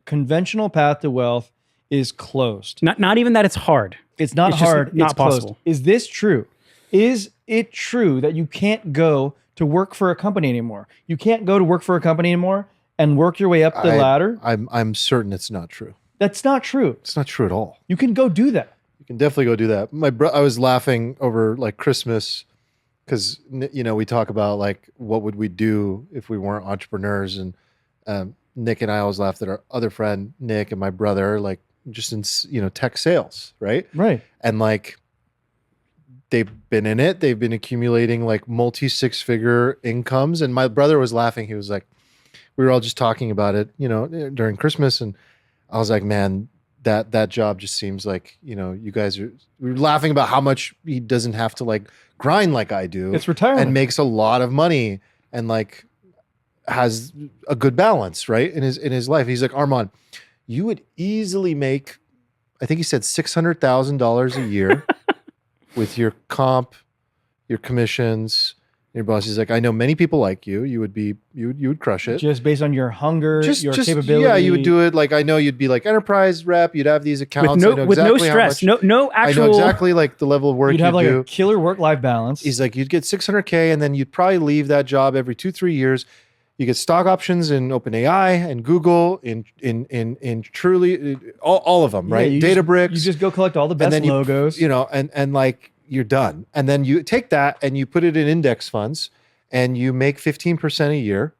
conventional path to wealth is closed. not even that it's hard. It's not It's just hard. not it's closed. possible. Is this true? Is it true that you can't go to work for a company anymore? You can't go to work for a company anymore and work your way up the ladder? I'm certain it's not true. That's not true. It's not true at all. You can go do that. You can definitely go do that. I was laughing over like Christmas because we talk about like what would we do if we weren't entrepreneurs, and Nick and I always laughed at our other friend Nick and my brother, like just in tech sales, right? Right. And like they've been in it, they've been accumulating like multi 6-figure incomes, and my brother was laughing. He was like, we were all just talking about it, during Christmas, and I was like, man, that job just seems like, you guys we were laughing about how much he doesn't have to like grind like I do. It's retirement. And makes a lot of money and like has a good balance, right? In his life. He's like, Armand, you would easily make, I think he said $600,000 a year with your comp, your commissions. Your boss is like, I know many people like you. You would crush it. Just based on your hunger, your capability. Yeah, you would do it. Like I know you'd be like enterprise rep. You'd have these accounts. With no stress, no actual. I know exactly like the level of work You'd have like do. a killer work-life balance. He's like, you'd get $600K, and then you'd probably leave that job every 2-3 years. You get stock options in OpenAI and Google, in Truly, all of them, right? Databricks. You just go collect all the best and then logos. And like you're done. And then you take that and you put it in index funds, and you make 15% a year.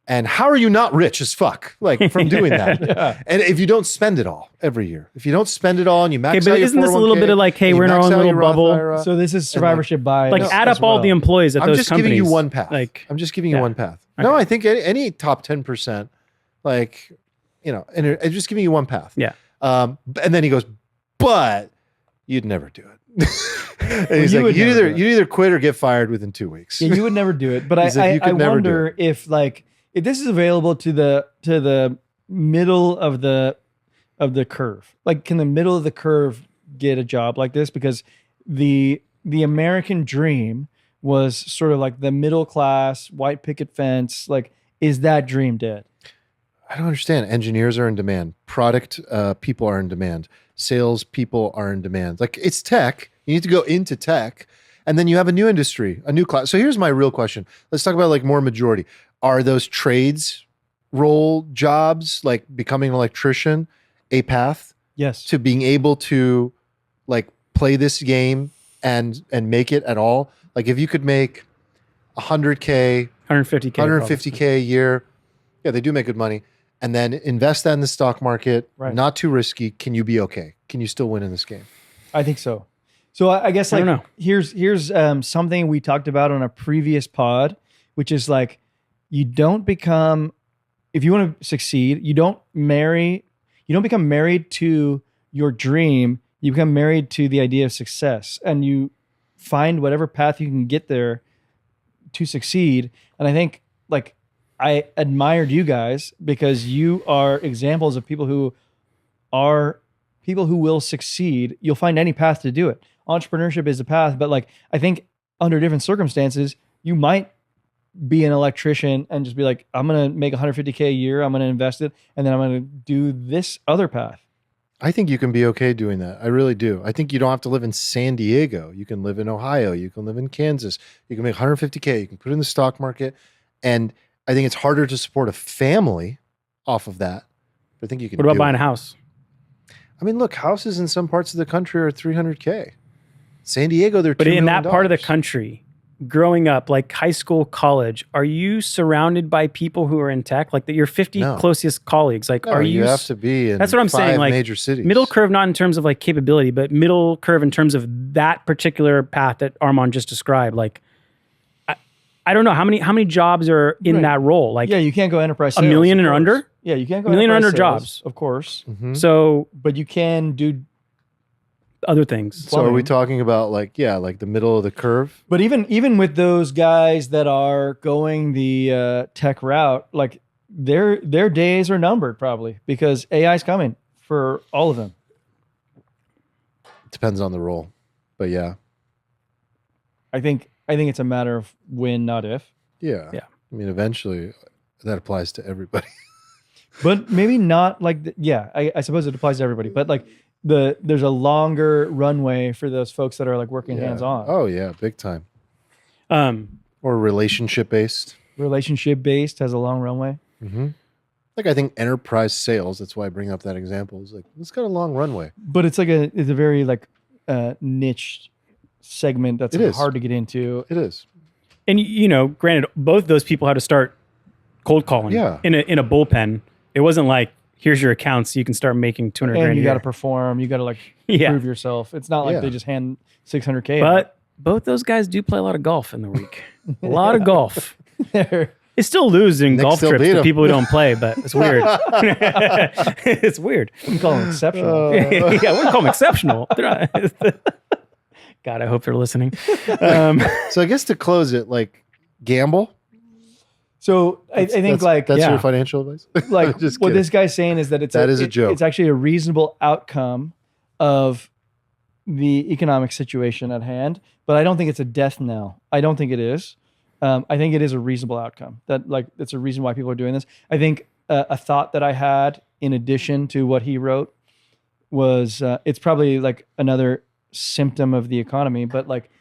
And how are you not rich as fuck, like from doing that? Yeah. And if you don't spend it all every year, if you don't spend it all and you max Okay, out but your isn't this a little 401k, bit of like, hey, and you we're in our max own out little your Roth bubble? IRA, So this is survivorship bias. Like add up all the employees at I'm those just companies. giving you one path. Like, I'm just giving you yeah. one path. Okay. No, I think any top 10%, like, and I'm just giving you one path. Yeah. And then he goes, but you'd never do it. And he's you like, would you never do it. either quit or get fired within 2 weeks. Yeah, you would never do it. But He's like, you I could never do wonder if this is available to the middle of the curve. Like, can the middle of the curve get a job like this? Because the American dream was sort of like the middle class, white picket fence. Like, is that dream dead? I don't understand. Engineers are in demand. Product people are in demand. Sales people are in demand. Like, it's tech. You need to go into tech. And then you have a new industry, a new class. So here's my real question. Let's talk about like more majority. Are those trades role jobs, like becoming an electrician, a path Yes. to being able to like play this game and make it at all? Like if you could make 100K, 150K. 150K a year, yeah, they do make good money, and then invest that in the stock market, Right. not too risky, can you be okay? Can you still win in this game? I think so. So I guess I don't like know. here's something we talked about on a previous pod, which is like you don't become, if you want to succeed, you don't become married to your dream. You become married to the idea of success, and you find whatever path you can get there to succeed. And I think like I admired you guys because you are examples of people who will succeed. You'll find any path to do it. Entrepreneurship is a path, but like I think under different circumstances, you might be an electrician and just be like, I'm gonna make 150K a year, I'm gonna invest it, and then I'm gonna do this other path. I think you can be okay doing that. I really do. I think you don't have to live in San Diego. You can live in Ohio. You can live in Kansas. You can make 150K. You can put it in the stock market. And I think it's harder to support a family off of that. But I think you can What about do buying it. a house? I mean, look, houses in some parts of the country are 300K. San Diego, they're $2 But in million. that part of the country, growing up, like high school, college, are you surrounded by people who are in tech? Like that, your 50 No. closest colleagues? Like, No, are you you? have to be in That's what I'm saying, five like, major cities. Middle curve, not in terms of like capability, but middle curve in terms of that particular path that Armand just described. Like, I don't know how many jobs are in Right. that role. Like, Yeah, you can't go enterprise a sales. million of or course. under? Yeah, you can't go A million or enterprise under sales, jobs. of course. Mhm. so But you can do. other things. So are we plumbing. talking about like the middle of the curve? But even with those guys that are going the tech route, like their days are numbered probably because AI is coming for all of them. Depends on the role. But yeah. I think it's a matter of when, not if. Yeah. Yeah. I mean, eventually that applies to everybody. But maybe not like I suppose it applies to everybody. But like there's a longer runway for those folks that are like working Yeah. hands on, Oh yeah, big time. Um, Or relationship based. relationship based has a long runway. Mm-hmm. Like I think enterprise sales. That's why I bring up that example. Is like it's got a long runway. But it's a very like niche segment that's It is. hard to get into. It is. and you know, granted, both those people had to start cold calling. Yeah. In a bullpen. It wasn't like, here's your accounts, so you can start making 200 grand And a you year. got to perform. You got to like Yeah. prove yourself. It's not like Yeah. they just hand 600K. But both those guys do play a lot of golf in the week. A lot of golf. They're- They still lose in Nick golf still trips beat to 'em. people who don't play, but it's weird. It's weird. we call them exceptional. Yeah, we call them exceptional. They're not- God, I hope they're listening. So I guess to close it, like gamble. So I think like that's yeah. your financial advice. like Just what kidding. this guy's saying is that That is a joke. It's actually a reasonable outcome of the economic situation at hand, but I don't think it's a death knell. I don't think it is. I think it is a reasonable outcome. That like it's a reason why people are doing this. I think a thought that I had in addition to what he wrote was it's probably like another symptom of the economy, but like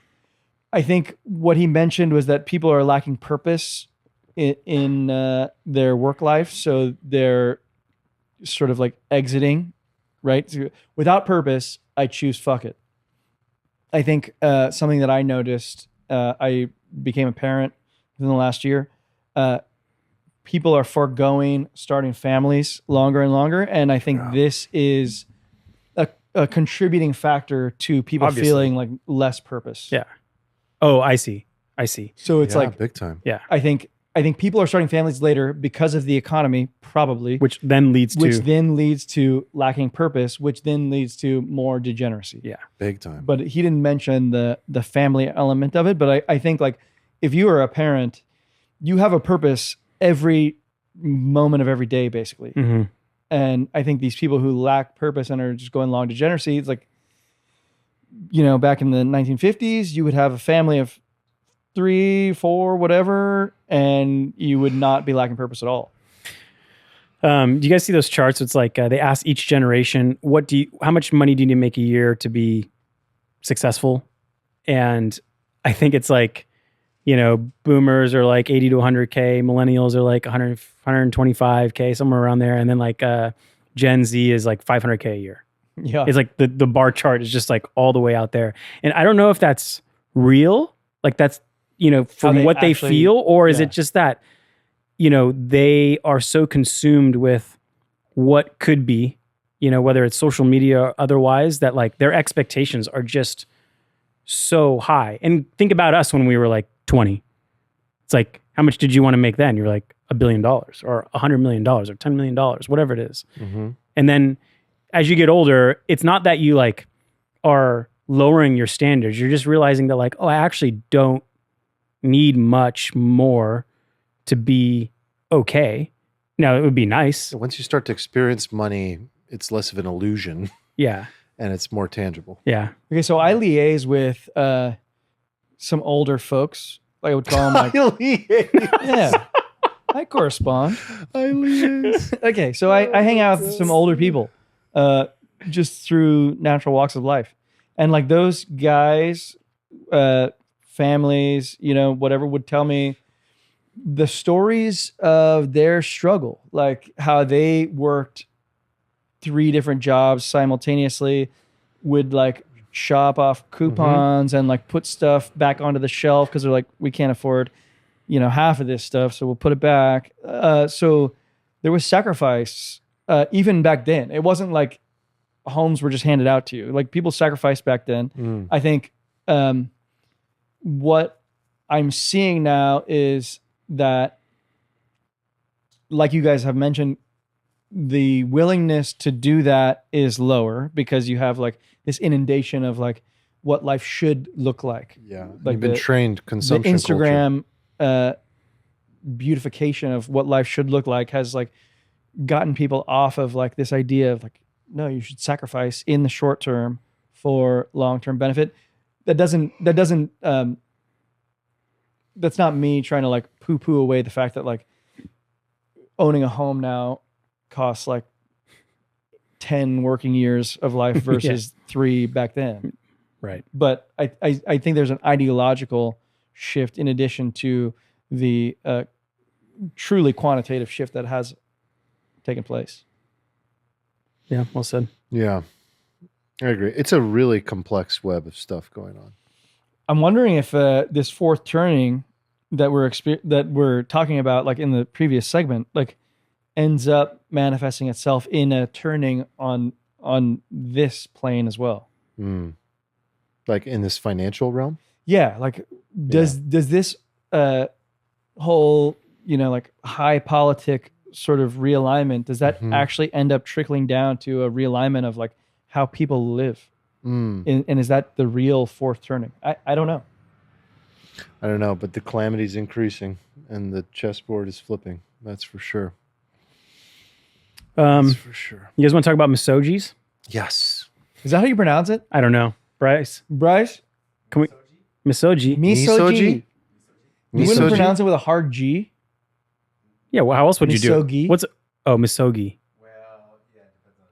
I think what he mentioned was that people are lacking purpose in their work life, so they're sort of like exiting, right? So without purpose, I choose fuck it. I think something that I noticed, I became a parent within the last year. People are foregoing starting families longer and longer, and I think this is a contributing factor to people Obviously. feeling like less purpose. Yeah. Oh, I see. So it's Yeah, like big time. Yeah. I think people are starting families later because of the economy, probably, Which then leads to then leads to lacking purpose, which then leads to more degeneracy. Yeah. Big time. But he didn't mention the family element of it. But I think like if you are a parent, you have a purpose every moment of every day, basically. Mhm. And I think these people who lack purpose and are just going long degeneracy, it's like, you know, back in the 1950s, you would have a family of 3, 4, whatever, and you would not be lacking purpose at all. Do you guys see those charts? It's like they ask each generation, how much money do you need to make a year to be successful? And I think it's like, you know, boomers are like 80 to 100K, millennials are like 100, 125K, somewhere around there. And then like Gen Z is like 500K a year. Yeah. It's like the bar chart is just like all the way out there. And I don't know if that's real, like that's, you know, from they what they actually- feel, or is yeah. it just that, you know, they are so consumed with what could be, you know, whether it's social media or otherwise, that like their expectations are just so high. And think about us when we were like 20. It's like, how much did you want to make then? You're like $1 billion or $100 million or $10 million, whatever it is. Mm-hmm. And then as you get older, it's not that you like are lowering your standards. You're just realizing that like, oh, I actually don't need much more to be okay. Now, it would be nice. So once you start to experience money, it's less of an illusion Yeah. and it's more tangible. Yeah. Okay, so I liaise with some older folks. Like I would call them like, yeah, I correspond. I liaise. Okay, so I hang out with some older people just through natural walks of life. And like those guys, families, whatever, would tell me the stories of their struggle, like how they worked 3 different jobs simultaneously, would like shop off coupons and like put stuff back onto the shelf because they're like, we can't afford, half of this stuff, so we'll put it back. So there was sacrifice even back then. It wasn't like homes were just handed out to you. Like people sacrificed back then. I think what I'm seeing now is that, like you guys have mentioned, the willingness to do that is lower because you have like this inundation of like what life should look like. Yeah. Like You've been trained consumption the Instagram beautification of what life should look like has like gotten people off of like this idea of like, no, you should sacrifice in the short term for long-term benefit. That's not me trying to like poo-poo away the fact that like owning a home now costs like 10 working years of life versus 3 back then. Right. But I think there's an ideological shift in addition to the truly quantitative shift that has taken place. Yeah, well said. Yeah, I agree. It's a really complex web of stuff going on. I'm wondering if this fourth turning that we're talking about, like in the previous segment, like ends up manifesting itself in a turning on this plane as well. Like in this financial realm? Yeah. Like does this whole, like high politic sort of realignment, does that actually end up trickling down to a realignment of like how people live? And is that the real fourth turning? I don't know. I don't know, but the calamity's increasing and the chessboard is flipping. That's for sure. That's for sure. You guys want to talk about Misogis? Yes. Is that how you pronounce it? I don't know. Bryce? Can we? Misogi? Misogi. You wouldn't Misogi? pronounce it with a hard G? Yeah, well, how else would you do Misogi? it? Misogi. Well, yeah, it depends on,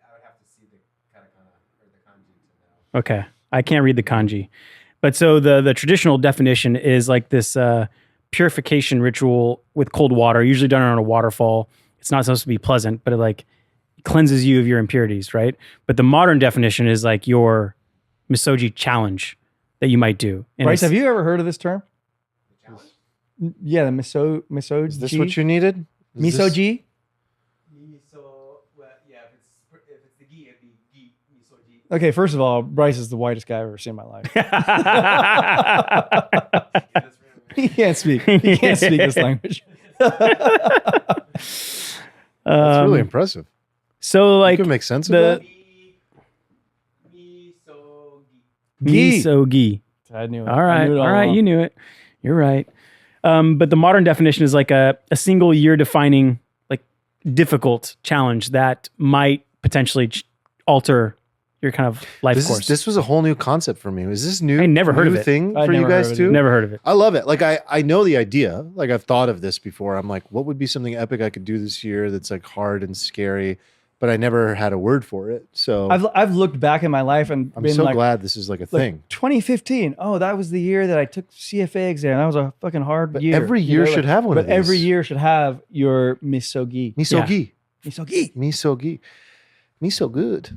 I would have to see the katakana or the kanji to know. Okay. I can't read the kanji. But so the traditional definition is like this purification ritual with cold water, usually done on a waterfall. It's not supposed to be pleasant, but it like cleanses you of your impurities, right? But the modern definition is like your Misogi challenge that you might do. And Bryce, it's- have you ever heard of this term? Yeah, the Misogi. Is this what you needed? Is this- Misogi? So, well, yeah, if it's the gi, it'd be gi, misoji. Okay, first of all, Bryce is the whitest guy I've ever seen in my life. He can't speak. He can't speak this language. That's really impressive. So You like can make sense of the that? Misogi. I knew it. All I right. knew it All right. along. You knew it. You're right. But the modern definition is like a single year defining like difficult challenge that might potentially alter your kind of life course. This was a whole new concept for me. Is this new? I never heard of new it. thing I'd for you never heard guys of it too? either. Never heard of it. I love it. Like I know the idea. Like I've thought of this before. I'm like, what would be something epic I could do this year that's like hard and scary, but I never had a word for it. So I've looked back in my life and I'm been so like, glad this is like a like, thing. 2015. Oh, that was the year that I took CFA exam. That was a fucking hard But year. every year should have one of But every these. year should have your Misogi. Misogi. Misogi. Misogi. Miso good.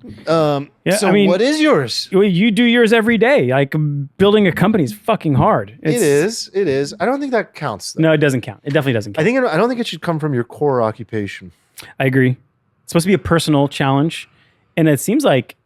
Yeah, So I mean- what is yours? Well, you do yours every day. Like building a company is fucking hard. It is. It is. I don't think that counts. Though. No, it doesn't count. It definitely doesn't count. I don't think it should come from your core occupation. I agree. It's supposed to be a personal challenge. And it seems like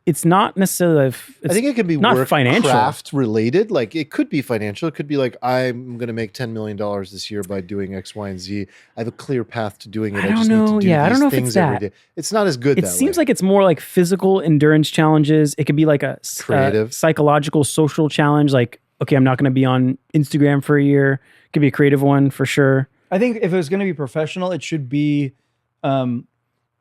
it's not necessarily. I think it can be not work financial. craft related. Like it could be financial. It could be like, I'm going to make $10 million this year by doing X, Y, and Z. I have a clear path to doing it. I I just don't need know. to do Yeah, I these don't know if things it's every that. day. It's not as good It that seems way. like it's more like physical endurance challenges. It could be like a Creative. psychological, social challenge. Like, okay, I'm not going to be on Instagram for a year. It could be a creative one for sure. I think if it was going to be professional, it should be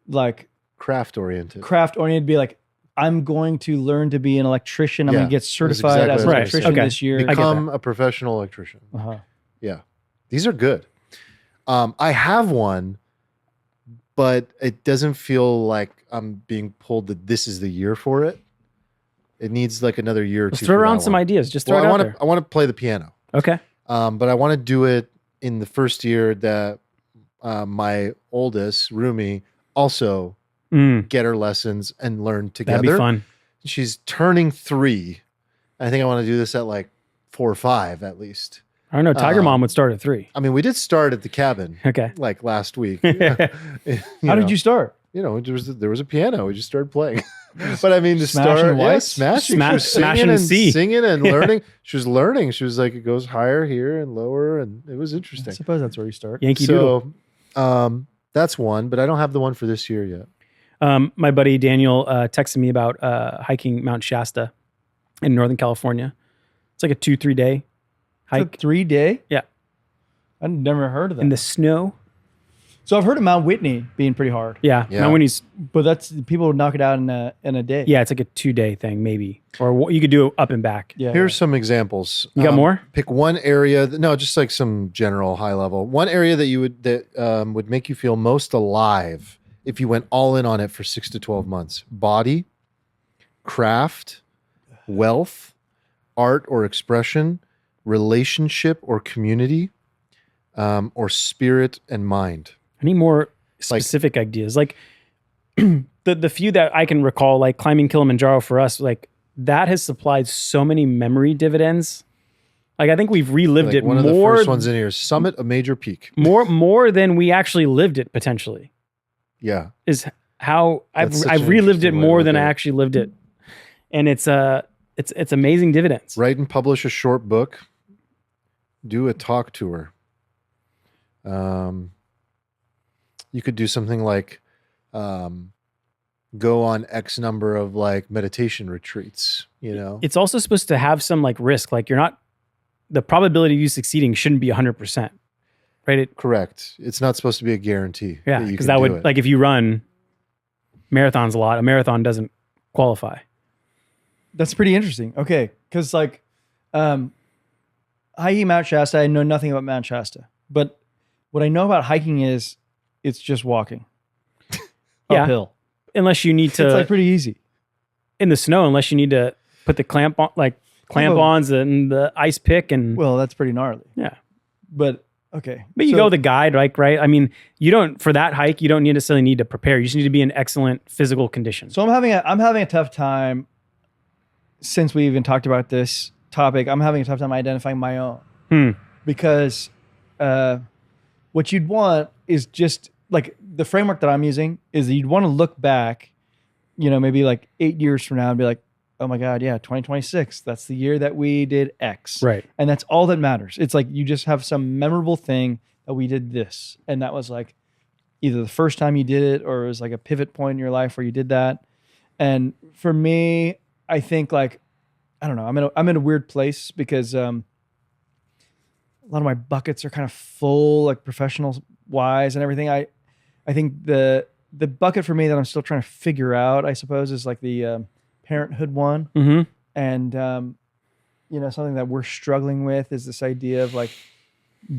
like craft oriented. craft oriented. Be like, I'm going to learn to be an electrician. I'm Yeah, going to get that's certified exactly as an what I was electrician saying. this year. I get Become a professional electrician. Uh-huh. Yeah. These are good. I have one, but it doesn't feel like I'm being pulled that this is the year for it. It needs like another year or Let's two. throw for around that some one. ideas. Just throw Well, it I out want there. to. I want to play the piano, Okay. but I want to do it in the first year that my oldest Rumi also get her lessons and learn together. That'd be fun. She's turning 3. I think I want to do this at like 4 or 5 at least. I don't know. Tiger Mom would start at 3. I mean, we did start at the cabin Okay. like last week. How did you start? You know, there was a piano. We just started playing. But I mean, to Smashing start, white? smashing. Smash- She was smashing singing and C. singing and learning. She was learning. She was like, it goes higher here and lower, and it was I interesting. suppose that's where you start. Yankee Doodle. So, that's one, but I don't have the one for this year yet. My buddy Daniel texted me about hiking Mount Shasta in Northern California. It's like a 2-3 day hike. It's a 3-day? Yeah. I've never heard of that. In the snow. So I've heard of Mount Whitney being pretty hard, Yeah. Yeah. Mount Whitney's, but that's people would knock it out in a day. yeah, it's like a 2-day thing, maybe. Or you could do it up and back. Yeah. Here's some examples. You got more? Pick one area. No, just like some general high level. One area that would make you feel most alive if you went all in on it for 6 to 12 months. Body, craft, wealth, art or expression, relationship or community, or spirit and mind. I need more specific ideas. Like the few that I can recall, like climbing Kilimanjaro for us, like that has supplied so many memory dividends. Like I think we've relived Like it one of more, the first ones in here, summit a major peak. more than we actually lived it potentially. Yeah. Is how That's such I've an relived it interesting way to more look than I at it. actually lived it, and it's amazing dividends. Write and publish a short book. Do a talk tour. You could do something like go on X number of like meditation retreats, you know? It's also supposed to have some like risk. Like the probability of you succeeding shouldn't be 100%, right? Correct. It's not supposed to be a guarantee. Yeah, you because can that do would it. like if you run marathons a lot, a marathon doesn't qualify. That's pretty interesting. Okay, because like, hiking Mount Shasta, I know nothing about Mount Shasta, but what I know about hiking is it's just walking Yeah. uphill. Unless you need It's to like pretty easy. in the snow, unless you need to put the clamp-ons and the ice pick and Well, that's pretty gnarly. yeah. But okay, But you So- go with a guide, right? I mean, you don't for that hike. You don't necessarily need to prepare. You just need to be in excellent physical condition. So I'm having a tough time since we even talked about this topic. I'm having a tough time identifying my own because what you'd want is just like the framework that I'm using is that you'd want to look back, you know, maybe like 8 years from now and be like, oh my God, yeah, 2026. That's the year that we did X. Right. And that's all that matters. It's like you just have some memorable thing that we did this. And that was like either the first time you did it or it was like a pivot point in your life where you did that. And for me, I think like, I don't know, I'm in a weird place because a lot of my buckets are kind of full, like professional wise and everything. I think the bucket for me that I'm still trying to figure out, I suppose, is like the parenthood one. Mm-hmm. And, you know, something that we're struggling with is this idea of like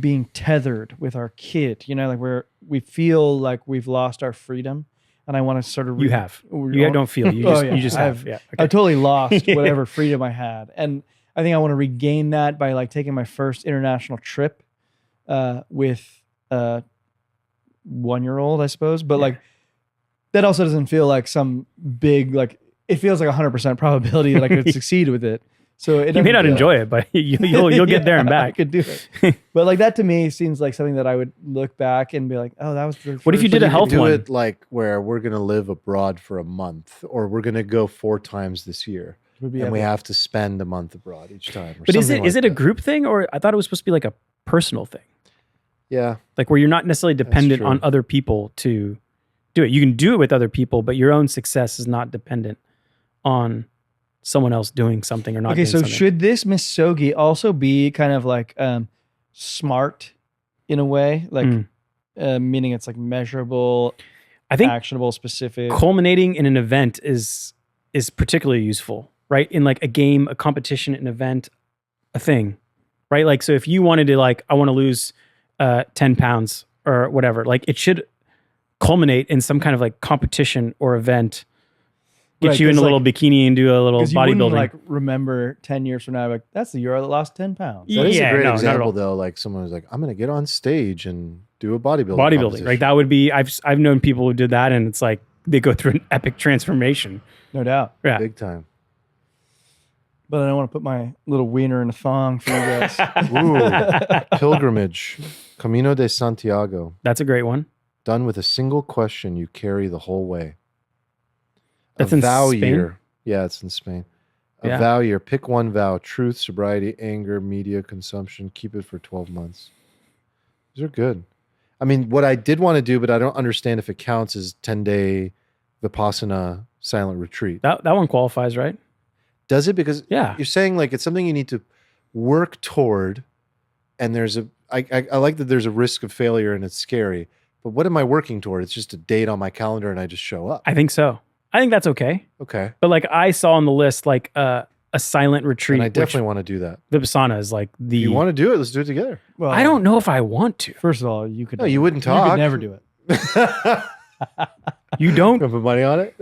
being tethered with our kid, you know, like we feel like we've lost our freedom. And I want to sort of... You have. You don't feel. You Oh, just, yeah. you just have. I've- Yeah. I Okay. totally lost whatever freedom I had. And I think I want to regain that by like taking my first international trip with a 1-year-old, I suppose. But like, that also doesn't feel like some big, like, it feels like 100% probability that I could succeed with it. So it You may doesn't- not enjoy it, but you'll get there and I back. could do it. But like that to me seems like something that I would look back and be like, oh, that was the What if you first- did a You health could do one? it like where we're going to live abroad for a month, or we're going to go 4 times this year, would be and we epic. have to spend a month abroad each time. Or But is something it like a that. group thing, or I thought it was supposed to be like a personal thing, Yeah, like where you're not necessarily dependent true. on other people to do it. You can do it with other people, but your own success is not dependent on someone else doing something or not. Okay, doing so something. should this Misogi also be kind of like smart in a way, like meaning it's like measurable, I think actionable, specific? culminating in an event is particularly useful, right? In like a game, a competition, an event, a thing, right? Like, so if you wanted to like, I want to lose 10 pounds or whatever, like it should culminate in some kind of like competition or event. Get Right, you in 'cause, a little like- bikini and do a little Because you wouldn't bodybuilding. like remember 10 years from now, like that's the year I lost 10 pounds. Yeah. that is a great no, not at example all. though. Like someone was like, "I'm going to get on stage and do a bodybuilding." Bodybuilding, competition." like that would be. I've known people who did that, and it's like they go through an epic transformation. No doubt. Yeah, Big time. But I don't want to put my little wiener in a thong for you guys. Ooh, pilgrimage, Camino de Santiago, that's a great one. done with a single question you carry the whole way. That's a in vow Spain? year. Yeah, it's in Spain. A Yeah. vow year. Pick one vow: truth, sobriety, anger, media consumption. Keep it for 12 months. These are good. I mean, what I did want to do, but I don't understand if it counts, is 10-day Vipassana silent retreat. That one qualifies, right? Does it? Because Yeah. you're saying like it's something you need to work toward, and I like that there's a risk of failure and it's scary. But what am I working toward? It's just a date on my calendar and I just show up. I think so. I think that's okay. Okay. But like I saw on the list, like a silent retreat. And I definitely want to do that. which Vipassana is like the. If you want to do it, let's do it together. Well, I don't know if I want to. First of all, you could. No, you wouldn't You talk. could never do it. You don't. Gonna put money on it?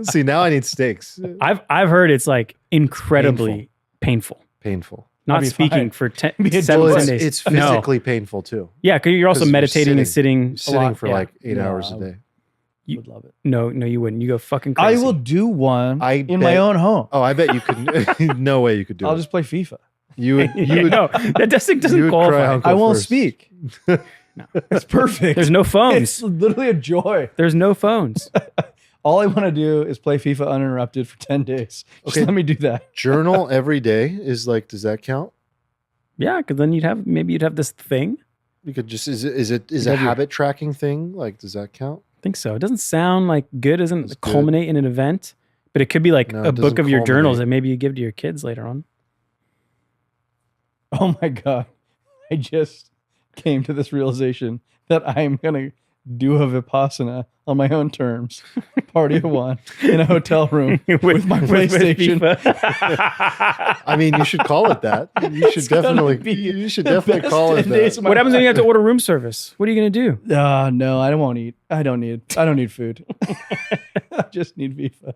See, now I need stakes. I've heard it's like incredibly painful. Painful. Not I'd be speaking fine. for 10, Be a 7 Well, 10 it's, days. it's No. physically painful too. Yeah, because you're also 'Cause you're meditating and sitting. a Sitting lot. for Yeah. like 8 No, hours I a would- day. You- would love it. No, you wouldn't. You go fucking I crazy. will do one I in my bet- own home. Oh, I bet you could. No way you could do I'll it. just play FIFA. You would. You would. no, that doesn't you would cry qualify. uncle I won't first. speak. It's perfect. There's no It's phones. literally a joy. There's no phones. All I want to do is play FIFA uninterrupted for 10 days. Just Okay. let me do that. Journal every day is like. Does that count? Yeah, because then you'd have this thing. You could just. Is a have your- habit tracking thing like? Does that count? I think so. It doesn't sound like good. Doesn't It's good. culminate in an event, but it could be like No, a it book doesn't of your journals culminate. that maybe you give to your kids later on. Oh my God. I just came to this realization that I'm going to do a Vipassana on my own terms. Party of one in a hotel room with my PlayStation. I mean, you should call it that. You should gonna definitely. be You should the definitely best call it 10 days that. of my What happens when you have to life. order room service? What are you going to do? No, I won't eat. I don't need food. I just need FIFA.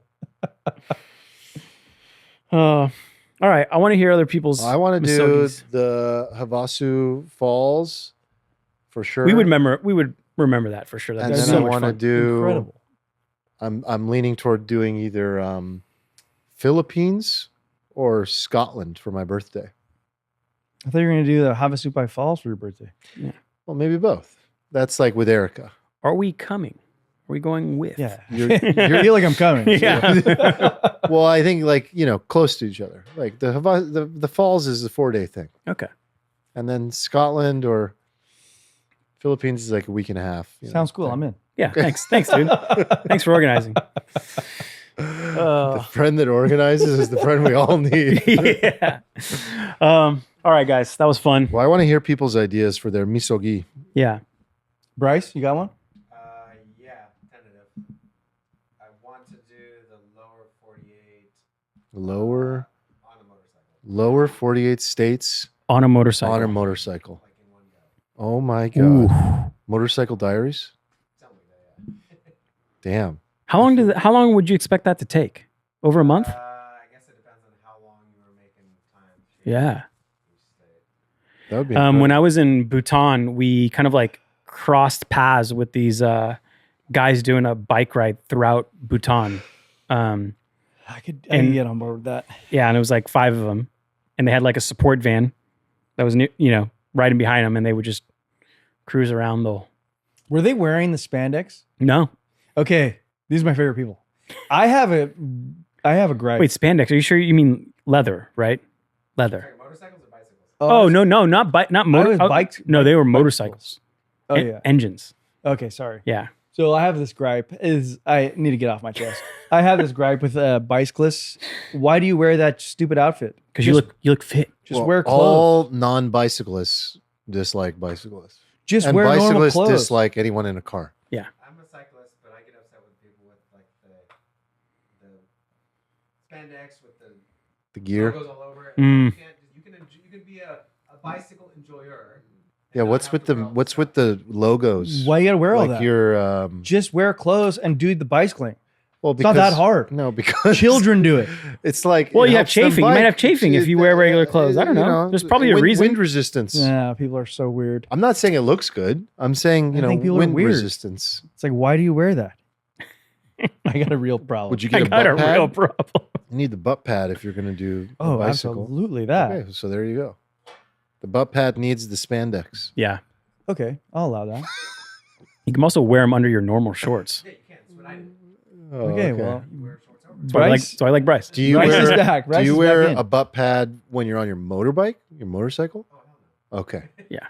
All right. I want to hear other people's. I want to do Misogis. the Havasu Falls for sure. We would remember that for sure. And That's That's then so I much want to fun. do. Incredible. I'm leaning toward doing either Philippines or Scotland for my birthday. I thought you were going to do the Havasupai Falls for your birthday. Well, maybe both. That's like with Erica. Are we coming? Are we going with? Yeah. You're- I feel like I'm coming. Yeah. Well, I think like close to each other. Like the falls is a 4-day thing, Okay. and then Scotland or Philippines is like a week and a half. Sounds cool. I'm in. Yeah. Thanks, dude. Thanks for organizing. The friend that organizes is the friend we all need. Yeah. All right, guys. That was fun. Well, I want to hear people's ideas for their misogi. Yeah. Bryce, you got one? Yeah, tentative. I want to do the lower 48 Lower on a motorcycle, 48 states On a motorcycle. on a motorcycle. like in one go. Oh my god! Ooh. Motorcycle Diaries. Something like that, Damn. How long would you expect that to take? Over a month? yeah. I guess it depends on how long you were making time. Yeah. Each state. That would be. When I was in Bhutan, we kind of like crossed paths with these guys doing a bike ride throughout Bhutan. I could And- get on board with that. Yeah, and it was like 5 of them. and they had like a support van that was riding behind them, and they would just cruise around the. Were they wearing the spandex? No. Okay, these are my favorite people. I have a gripe. Wait, spandex? Are you sure you mean leather? Right? Leather. Sorry, motorcycles or bicycles? Oh no, not motor. was bikes. No, they were Bicycles. motorcycles. Oh yeah. Engines. Okay, sorry. Yeah. So I have this gripe. I need to get off my chest. I have this gripe with bicyclists. Why do you wear that stupid outfit? Because you look fit. Just Well, wear clothes. all non-bicyclists dislike bicyclists. Just And wear normal bicyclists clothes. dislike anyone in a car. Yeah. I'm a cyclist, but I get upset with people with like the spandex with the The gear. logos all over it. Mm. You can be a bicycle enjoyer. Yeah, and not what's have with to the wear all what's stuff. with the logos? Why you gotta wear all like that? your Just wear clothes and do the bicycling. well, It's not that hard. No, because Children do it. It's like Well, it you have helps them chafing. You might bike. have chafing if you wear regular clothes. I don't know. There's probably a reason. Wind resistance. Yeah, people are so weird. I'm not saying it looks good. I'm saying I think people are wind weird. resistance. It's like, why do you wear that? I got a real problem. Would you I get a got butt a pad? real problem. You need the butt pad if you're going to do a Oh, bicycle. absolutely that. Okay, so there you go. The butt pad needs the spandex. Yeah. Okay, I'll allow that. You can also wear them under your normal shorts. Yeah, you can. That's what I do. Oh, Okay, well, You wear shorts over. Bryce, So I like Bryce. Do you Bryce is wear back. Bryce do you is wear back in. a butt pad when you're on your motorbike, your motorcycle? Oh, hell no. Okay. Yeah.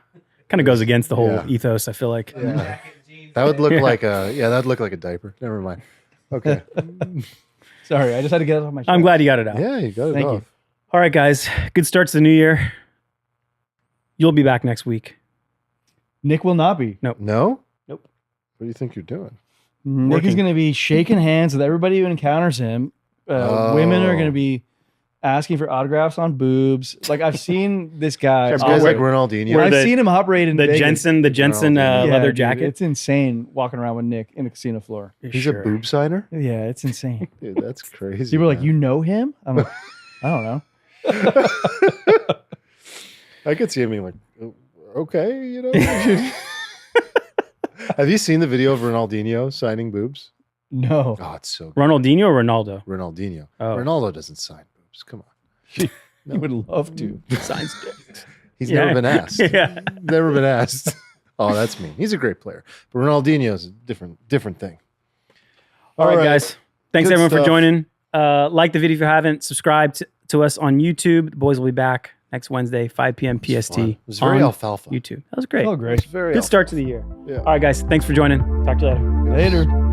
Kind of goes against the whole Yeah. ethos, I feel like. Yeah. Jacket, jeans. That would look Yeah. that'd look like a diaper. Never mind. Okay. sorry, I just had to get it off my chest. I'm glad you got it out. Yeah, you got it Thank you. off. All right, guys. Good start to the new year. You'll be back next week. Nick will not be. No? Nope. What do you think you're doing? Nick is Working. going to be shaking hands with everybody who encounters him. Women are going to be asking for autographs on boobs. Like I've seen this guy. You guys like operate- Ronaldinho? Where I've the- seen him operate in The Vegas. Jensen Yeah, leather dude, jacket. It's insane walking around with Nick in the casino floor. He's Sure. a boob signer? Yeah, it's insane. Dude, that's crazy. People are like, man. you know him? I'm like, I don't know. I could see him being like, "Oh, okay, Have you seen the video of Ronaldinho signing boobs? No. Oh, it's so good. Ronaldinho or Ronaldo? Ronaldinho. Oh. Ronaldo doesn't sign boobs. Come on. You would love to. Signs He's Yeah. never been asked. Yeah. Never been asked. Oh, that's mean. He's a great player. But Ronaldinho's a different thing. All right, guys. Thanks Good everyone for stuff. joining. Like the video if you haven't. Subscribe to us on YouTube. The boys will be back next Wednesday, 5 p.m. PST. It was very on alfalfa. YouTube. That was great. Oh, great. Very Good start to the year. Yeah. All right, guys. Thanks for joining. Talk to you later. Later.